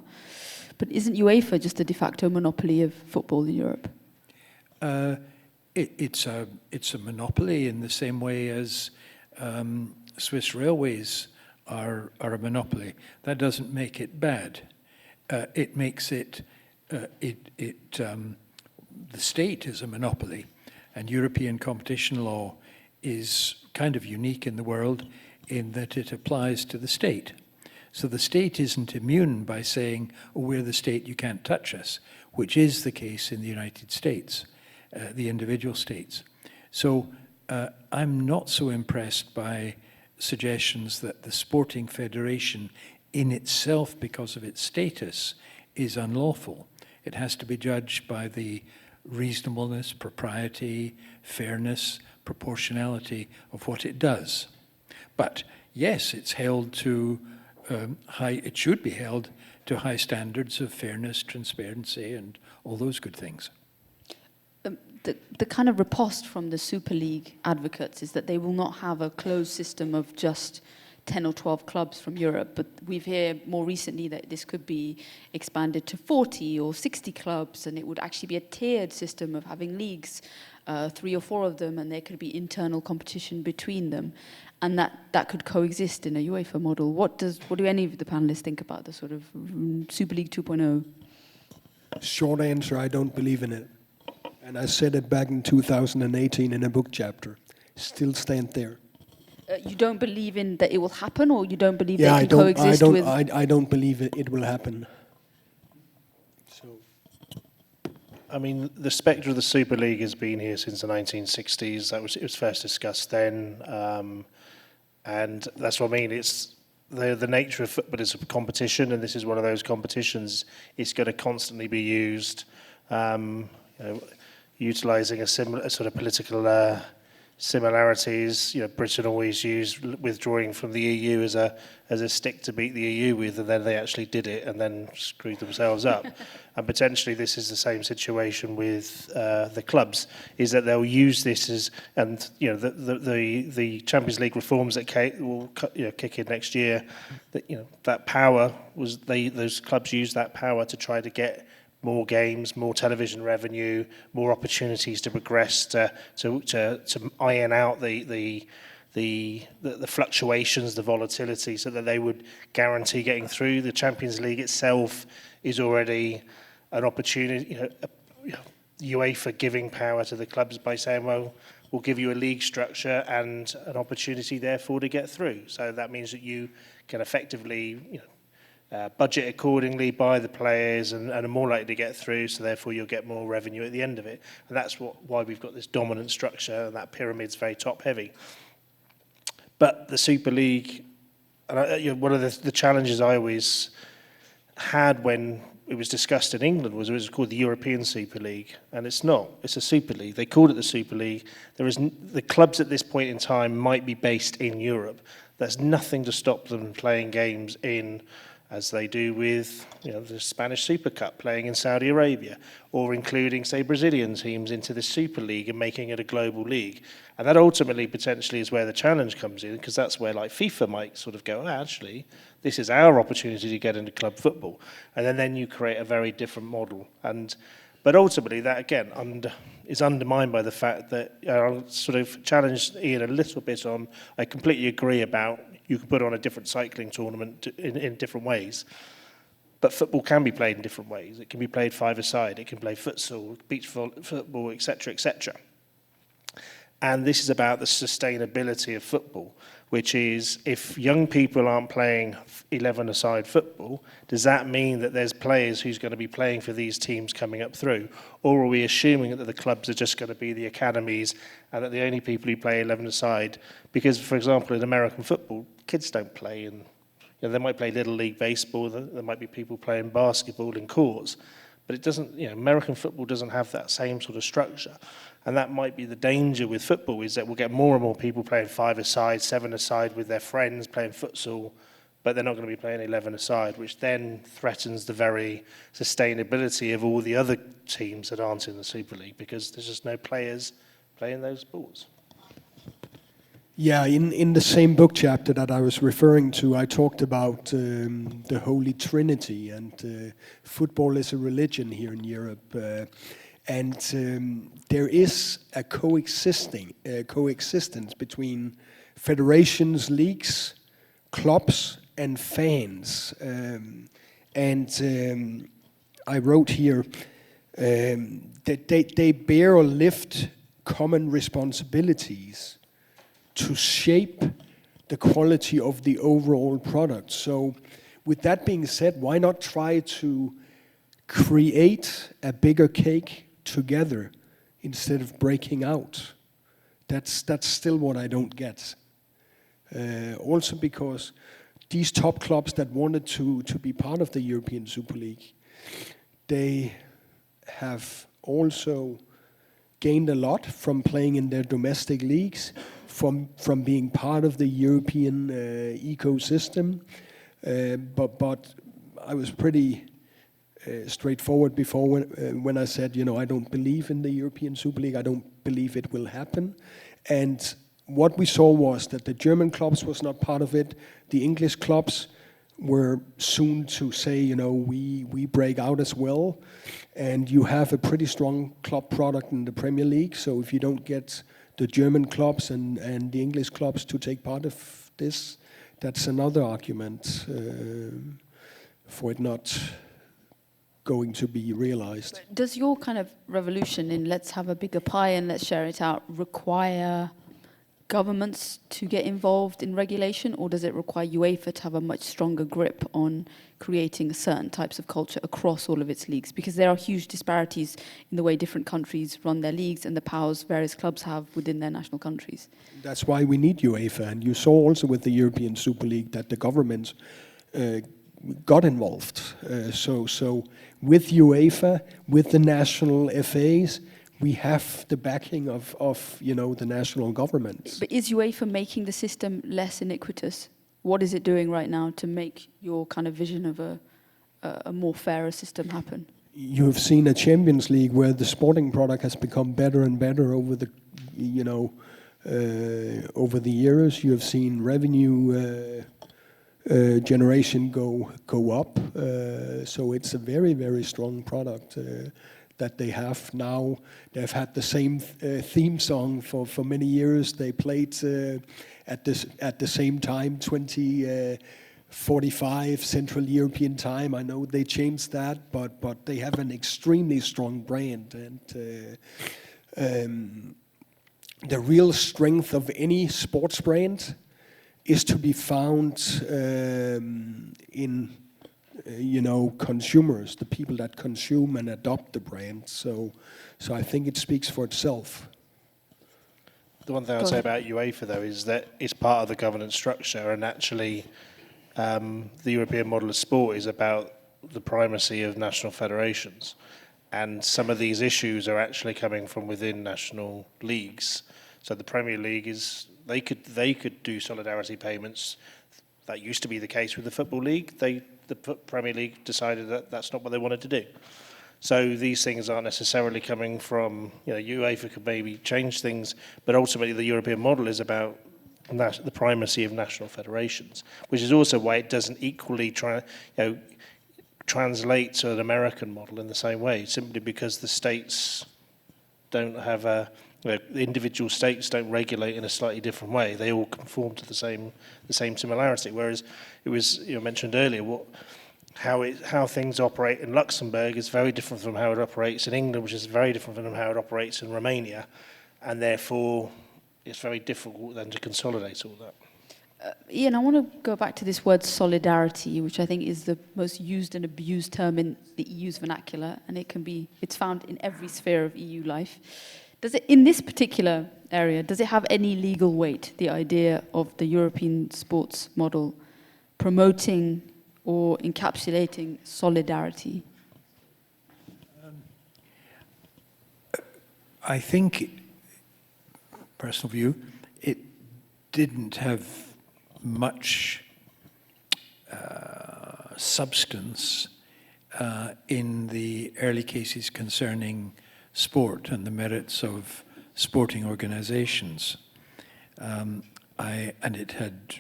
but isn't UEFA just a de facto monopoly of football in Europe? It's a monopoly in the same way as Swiss railways are a monopoly. That doesn't make it bad. It makes it, the state is a monopoly, and European competition law is kind of unique in the world in that it applies to the state. So the state isn't immune by saying, oh, we're the state, you can't touch us, which is the case in the United States, the individual states. So I'm not so impressed by suggestions that the sporting federation in itself, because of its status, is unlawful. It has to be judged by the reasonableness, propriety, fairness, proportionality of what it does. But yes, it's held to it should be held to high standards of fairness, transparency, and all those good things. The kind of riposte from the Super League advocates is that they will not have a closed system of just 10 or 12 clubs from Europe, but we've heard more recently that this could be expanded to 40 or 60 clubs, and it would actually be a tiered system of having leagues, 3 or 4 of them, and there could be internal competition between them, and that could coexist in a UEFA model. What do any of the panelists think about the sort of Super League 2.0? Short answer, I don't believe in it. And I said it back in 2018 in a book chapter. Still stand there. You don't believe in that it will happen, or you don't believe they can coexist with... I don't believe it will happen. So I mean, the spectre of the Super League has been here since the 1960s. It was first discussed then, and that's what I mean. It's the nature of football is a competition, and this is one of those competitions. It's going to constantly be used, utilising a similar sort of political similarities. Britain always used withdrawing from the EU as a stick to beat the EU with, and then they actually did it and then screwed themselves up. And potentially this is the same situation with the clubs, is that they'll use this as, and the Champions League reforms that will kick in next year. That power was those clubs use that power to try to get more games, more television revenue, more opportunities to progress, to iron out the fluctuations, the volatility, so that they would guarantee getting through. The Champions League itself is already an opportunity. UEFA giving power to the clubs by saying, well, we'll give you a league structure and an opportunity, therefore, to get through. So that means that you can effectively, budget accordingly, buy the players, and are more likely to get through, so therefore you'll get more revenue at the end of it. And that's why we've got this dominant structure, and that pyramid's very top-heavy. But the Super League, one of the challenges I always had when it was discussed in England was it was called the European Super League, and it's not. It's a Super League. They called it the Super League. The clubs at this point in time might be based in Europe. There's nothing to stop them playing games in, as they do with the Spanish Super Cup, playing in Saudi Arabia, or including, say, Brazilian teams into the Super League and making it a global league. And that ultimately potentially is where the challenge comes in, because that's where like FIFA might sort of go, actually, this is our opportunity to get into club football. And then you create a very different model. But ultimately that, again, is undermined by the fact that I'll sort of challenge Ian a little bit on, I completely agree about you can put on a different cycling tournament in different ways. But football can be played in different ways. It can be played five-a-side. It can play futsal, beach football, etc., etc. And this is about the sustainability of football, which is if young people aren't playing 11-a-side football, does that mean that there's players who's going to be playing for these teams coming up through? Or are we assuming that the clubs are just going to be the academies and that the only people who play 11-a-side, because, for example, in American football, kids don't play, and they might play Little League baseball, there might be people playing basketball in courts, but it doesn't, American football doesn't have that same sort of structure. And that might be the danger with football, is that we'll get more and more people playing 5-a-side, 7-a-side with their friends, playing futsal, but they're not going to be playing 11-a-side, which then threatens the very sustainability of all the other teams that aren't in the Super League, because there's just no players playing those sports. Yeah, in the same book chapter that I was referring to, I talked about the Holy Trinity, and football is a religion here in Europe. And there is a coexistence between federations, leagues, clubs, and fans. I wrote here that they bear or lift common responsibilities to shape the quality of the overall product. So with that being said, why not try to create a bigger cake together instead of breaking out? That's still what I don't get. Also because these top clubs that wanted to be part of the European Super League, they have also gained a lot from playing in their domestic leagues, from being part of the European ecosystem. But I was pretty straightforward before when I said, I don't believe in the European Super League. I don't believe it will happen. And what we saw was that the German clubs was not part of it. The English clubs were soon to say, we break out as well. And you have a pretty strong club product in the Premier League. So if you don't get the German clubs and the English clubs to take part of this, that's another argument for it not going to be realized. Does your kind of revolution in let's have a bigger pie and let's share it out require governments to get involved in regulation, or does it require UEFA to have a much stronger grip on creating certain types of culture across all of its leagues? Because there are huge disparities in the way different countries run their leagues and the powers various clubs have within their national countries. That's why we need UEFA. And you saw also with the European Super League that the governments got involved. So with UEFA, with the national FAs, we have the backing of the national governments. But is UEFA making the system less iniquitous? What is it doing right now to make your kind of vision of a more fairer system happen? You have seen a Champions League where the sporting product has become better and better over the years. You have seen revenue generation go up. So it's a very, very strong product that they have now. They've had the same theme song for many years. They played at the same time, 2045 Central European time. I know they changed that, but they have an extremely strong brand. And the real strength of any sports brand is to be found in consumers, the people that consume and adopt the brand. So I think it speaks for itself. The one thing I'd say about UEFA, though, is that it's part of the governance structure, and actually the European model of sport is about the primacy of national federations. And some of these issues are actually coming from within national leagues. So the Premier League they could do solidarity payments. That used to be the case with the Football League. The Premier League decided that that's not what they wanted to do. So these things aren't necessarily coming from, UEFA could maybe change things, but ultimately the European model is about the primacy of national federations, which is also why it doesn't equally translate to an American model in the same way, simply because the states don't have the individual states don't regulate in a slightly different way. They all conform to the same similarity. Whereas it was mentioned earlier, how things operate in Luxembourg is very different from how it operates in England, which is very different from how it operates in Romania, and therefore it's very difficult then to consolidate all that. Ian, I want to go back to this word solidarity, which I think is the most used and abused term in the EU's vernacular, and it's found in every sphere of EU life. In this particular area, does it have any legal weight, the idea of the European sports model promoting or encapsulating solidarity? I think, personal view, it didn't have much substance in the early cases concerning sport and the merits of sporting organizations. And it had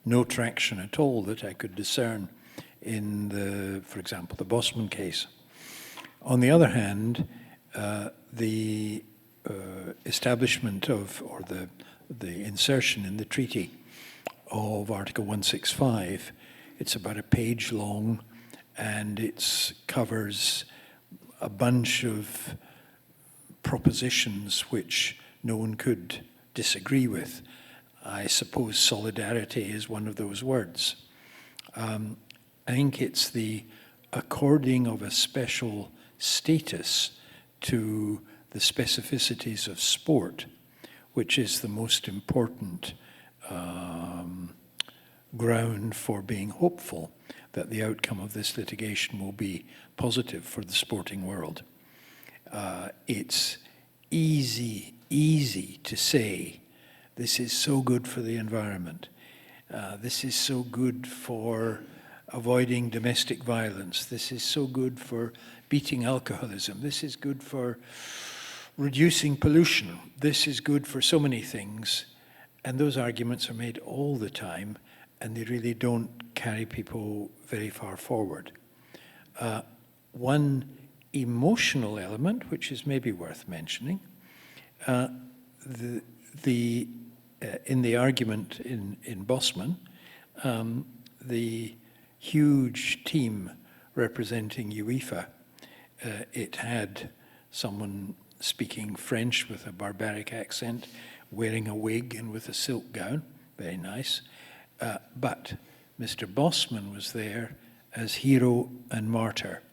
no traction at all that I could discern in for example, the Bosman case. On the other hand, the establishment of, or the insertion in the treaty of Article 165, it's about a page long, and it covers a bunch of propositions which no one could disagree with. I suppose solidarity is one of those words. I think it's the according of a special status to the specificities of sport, which is the most important ground for being hopeful that the outcome of this litigation will be positive for the sporting world. It's easy to say, this is so good for the environment. This is so good for avoiding domestic violence. This is so good for beating alcoholism. This is good for reducing pollution. This is good for so many things. And those arguments are made all the time, and they really don't carry people very far forward. One emotional element, which is maybe worth mentioning, in the argument in Bosman, the huge team representing UEFA, it had someone speaking French with a barbaric accent, wearing a wig and with a silk gown, very nice. But Mr. Bosman was there as hero and martyr.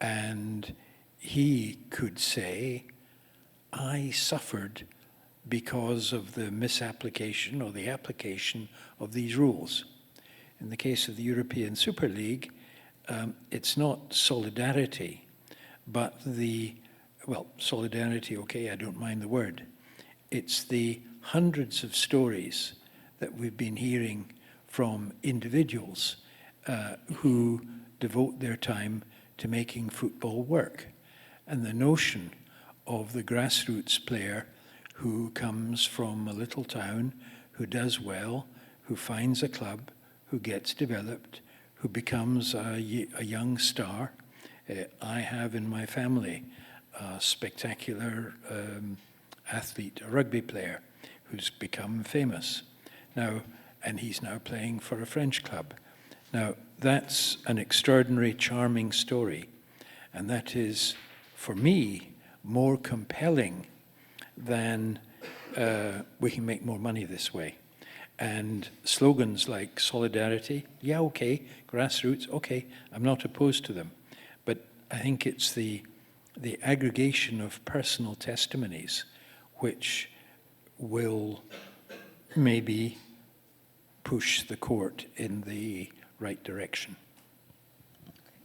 And he could say, I suffered because of the misapplication or the application of these rules. In the case of the European Super League, it's not solidarity, but solidarity, okay, I don't mind the word. It's the hundreds of stories that we've been hearing from individuals who devote their time to making football work. And the notion of the grassroots player who comes from a little town, who does well, who finds a club, who gets developed, who becomes a young star. I have in my family a spectacular athlete, a rugby player, who's become famous now, and he's now playing for a French club. Now, that's an extraordinary, charming story, and that is, for me, more compelling than we can make more money this way. And slogans like solidarity, yeah, okay, grassroots, okay, I'm not opposed to them. But I think it's the aggregation of personal testimonies which will maybe push the court in the right direction.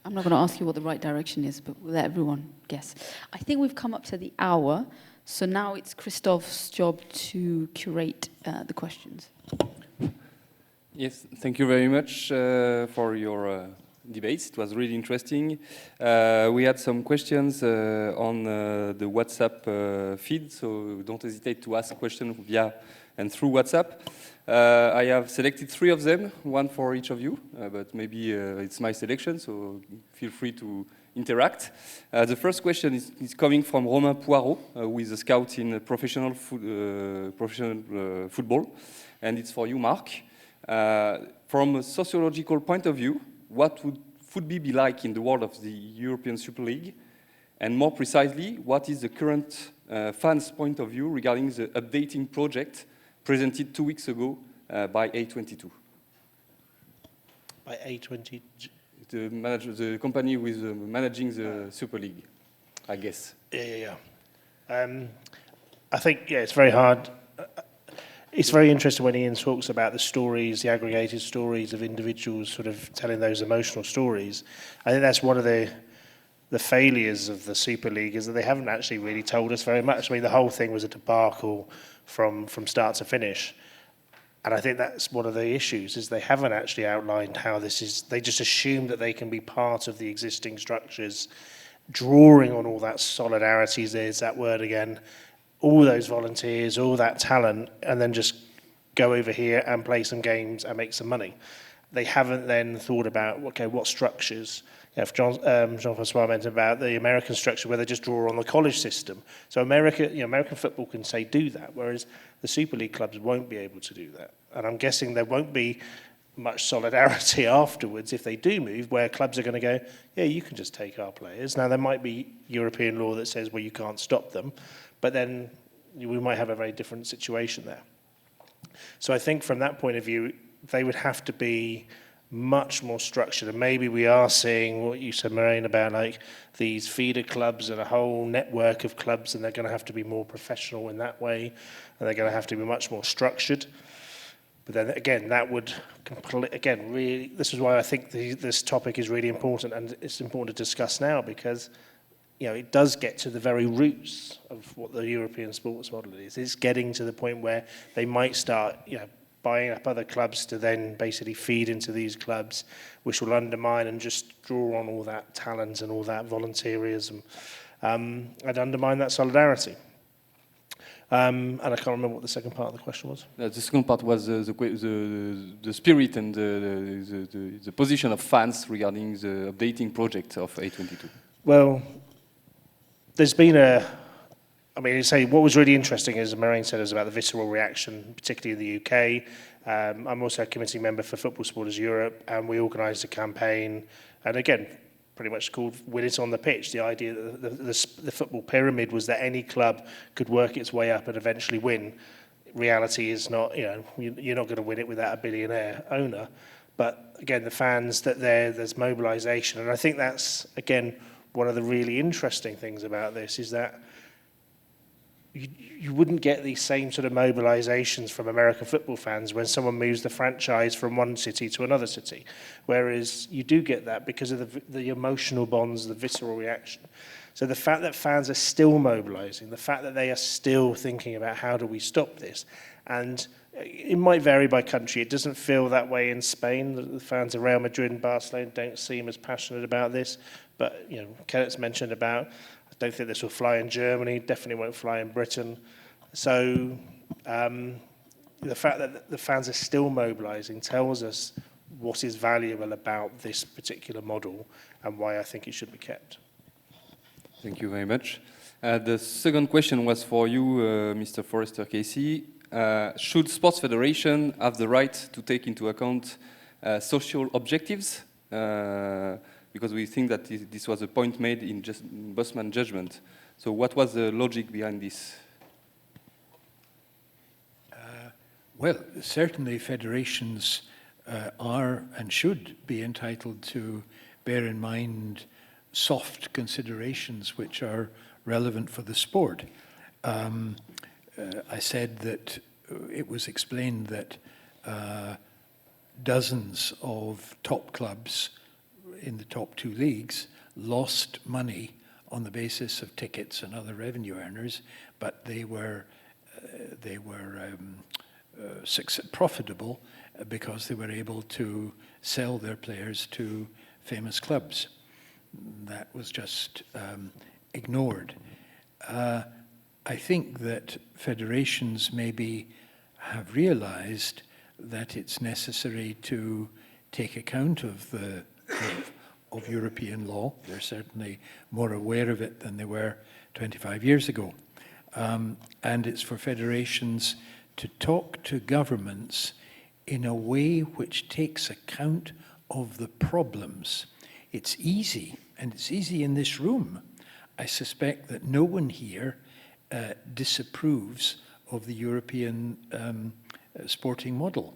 I'm not going to ask you what the right direction is, but we'll let everyone guess. I think we've come up to the hour, so now it's Christoph's job to curate the questions. Yes, thank you very much for your debates. It was really interesting. We had some questions on the WhatsApp feed, so don't hesitate to ask questions via and through WhatsApp. I have selected 3 of them, one for each of you, but maybe it's my selection, so feel free to interact. The first question is coming from Romain Poirot, who is a scout in professional football, and it's for you, Marc. From a sociological point of view, what would football be like in the world of the European Super League? And more precisely, what is the current fans' point of view regarding the updating project presented 2 weeks ago by A22? By A20? The company who is managing the Super League, I guess. Yeah. I think, it's very hard. It's very interesting when Ian talks about the stories, the aggregated stories of individuals sort of telling those emotional stories. I think that's one of the failures of the Super League, is that they haven't actually really told us very much. I mean, the whole thing was a debacle from start to finish. And I think that's one of the issues, is they haven't actually outlined how this is. They just assume that they can be part of the existing structures, drawing on all that solidarity, there's that word again, all those volunteers, all that talent, and then just go over here and play some games and make some money. They haven't then thought about, okay, what structures. If Jean-Francois mentioned about the American structure where they just draw on the college system. So American football can say do that, whereas the Super League clubs won't be able to do that. And I'm guessing there won't be much solidarity afterwards if they do move, where clubs are going to go, yeah, you can just take our players. Now, there might be European law that says, well, you can't stop them, but then we might have a very different situation there. So I think from that point of view, they would have to be much more structured, and maybe we are seeing what you said, Marijn, about like these feeder clubs and a whole network of clubs, and they're going to have to be more professional in that way, and they're going to have to be much more structured. But then again, that would really, this is why I think this topic is really important, and it's important to discuss now, because it does get to the very roots of what the European sports model is. It's getting to the point where they might start, buying up other clubs to then basically feed into these clubs, which will undermine and just draw on all that talent and all that volunteerism, and undermine that solidarity. And I can't remember what the second part of the question was. The second part was the spirit and the position of fans regarding the updating project of A22. Well, there's been what was really interesting, as Marijn said, is about the visceral reaction, particularly in the UK. I'm also a committee member for Football Supporters Europe, and we organised a campaign, and again, pretty much called Win It on the Pitch. The idea that the football pyramid was that any club could work its way up and eventually win. reality is not, you're not going to win it without a billionaire owner. But again, the fans, that there's mobilisation. And I think that's, again, one of the really interesting things about this is that you wouldn't get these same sort of mobilisations from American football fans when someone moves the franchise from one city to another city. Whereas you do get that because of the emotional bonds, the visceral reaction. So the fact that fans are still mobilising, the fact that they are still thinking about how do we stop this, and it might vary by country. It doesn't feel that way in Spain. The fans of Real Madrid and Barcelona don't seem as passionate about this. But Kenneth's mentioned about, I don't think this will fly in Germany, definitely won't fly in Britain. So the fact that the fans are still mobilising tells us what is valuable about this particular model and why I think it should be kept. Thank you very much. The second question was for you, Mr. Forrester Casey. Should sports federation have the right to take into account social objectives? Because we think that this was a point made in Bosman judgment. So what was the logic behind this? Well, certainly federations are and should be entitled to bear in mind soft considerations which are relevant for the sport. I said that it was explained that dozens of top clubs in the top two leagues lost money on the basis of tickets and other revenue earners, but they were profitable because they were able to sell their players to famous clubs. That was just ignored. I think that federations maybe have realized that it's necessary to take account of of European law. They're certainly more aware of it than they were 25 years ago. And it's for federations to talk to governments in a way which takes account of the problems. It's easy, and it's easy in this room. I suspect that no one here disapproves of the European sporting model.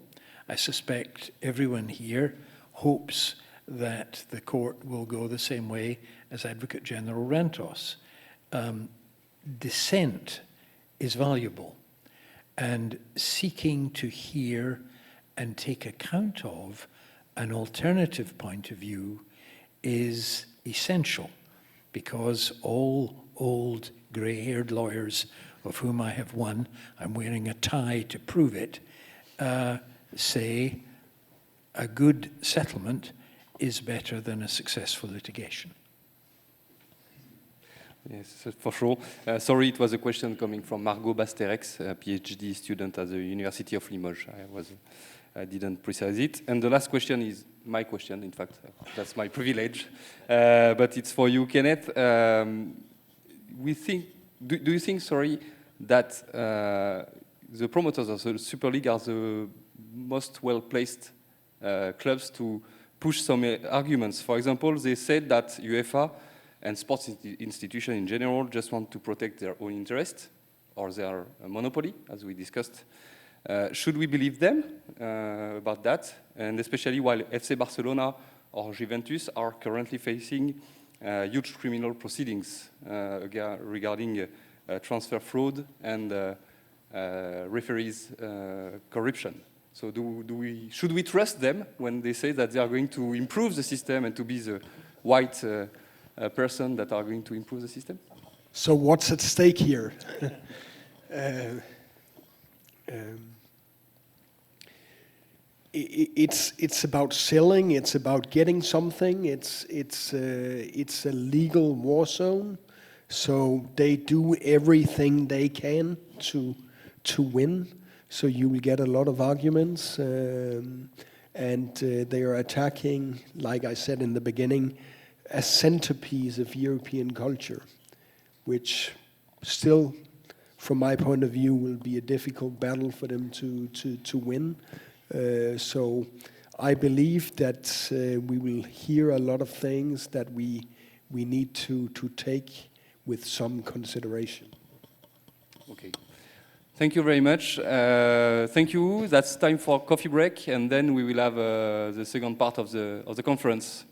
I suspect everyone here hopes that the court will go the same way as Advocate General Rantos. Dissent is valuable, and seeking to hear and take account of an alternative point of view is essential, because all old grey-haired lawyers, of whom I have one, I'm wearing a tie to prove it, say a good settlement is better than a successful litigation. Yes, for sure. Sorry, it was a question coming from Margot Basterex, a PhD student at the University of Limoges. I didn't precise it. And the last question is my question, in fact. That's my privilege. But it's for you, Kenneth. Do you think, that the promoters of the Super League are the most well-placed clubs to push some arguments? For example, they said that UEFA and sports institutions in general just want to protect their own interest or their monopoly, as we discussed. Should we believe them about that? And especially while FC Barcelona or Juventus are currently facing huge criminal proceedings regarding transfer fraud and referees corruption. So should we trust them when they say that they are going to improve the system and to be the white person that are going to improve the system? So what's at stake here? It's about selling. It's about getting something. It's a legal war zone. So they do everything they can to win. So you will get a lot of arguments, and they are attacking, like I said in the beginning, a centerpiece of European culture, which still, from my point of view, will be a difficult battle for them to win. So I believe that we will hear a lot of things that we need to take with some consideration. Okay. Thank you very much. Thank you. That's time for coffee break, and then we will have the second part of the conference.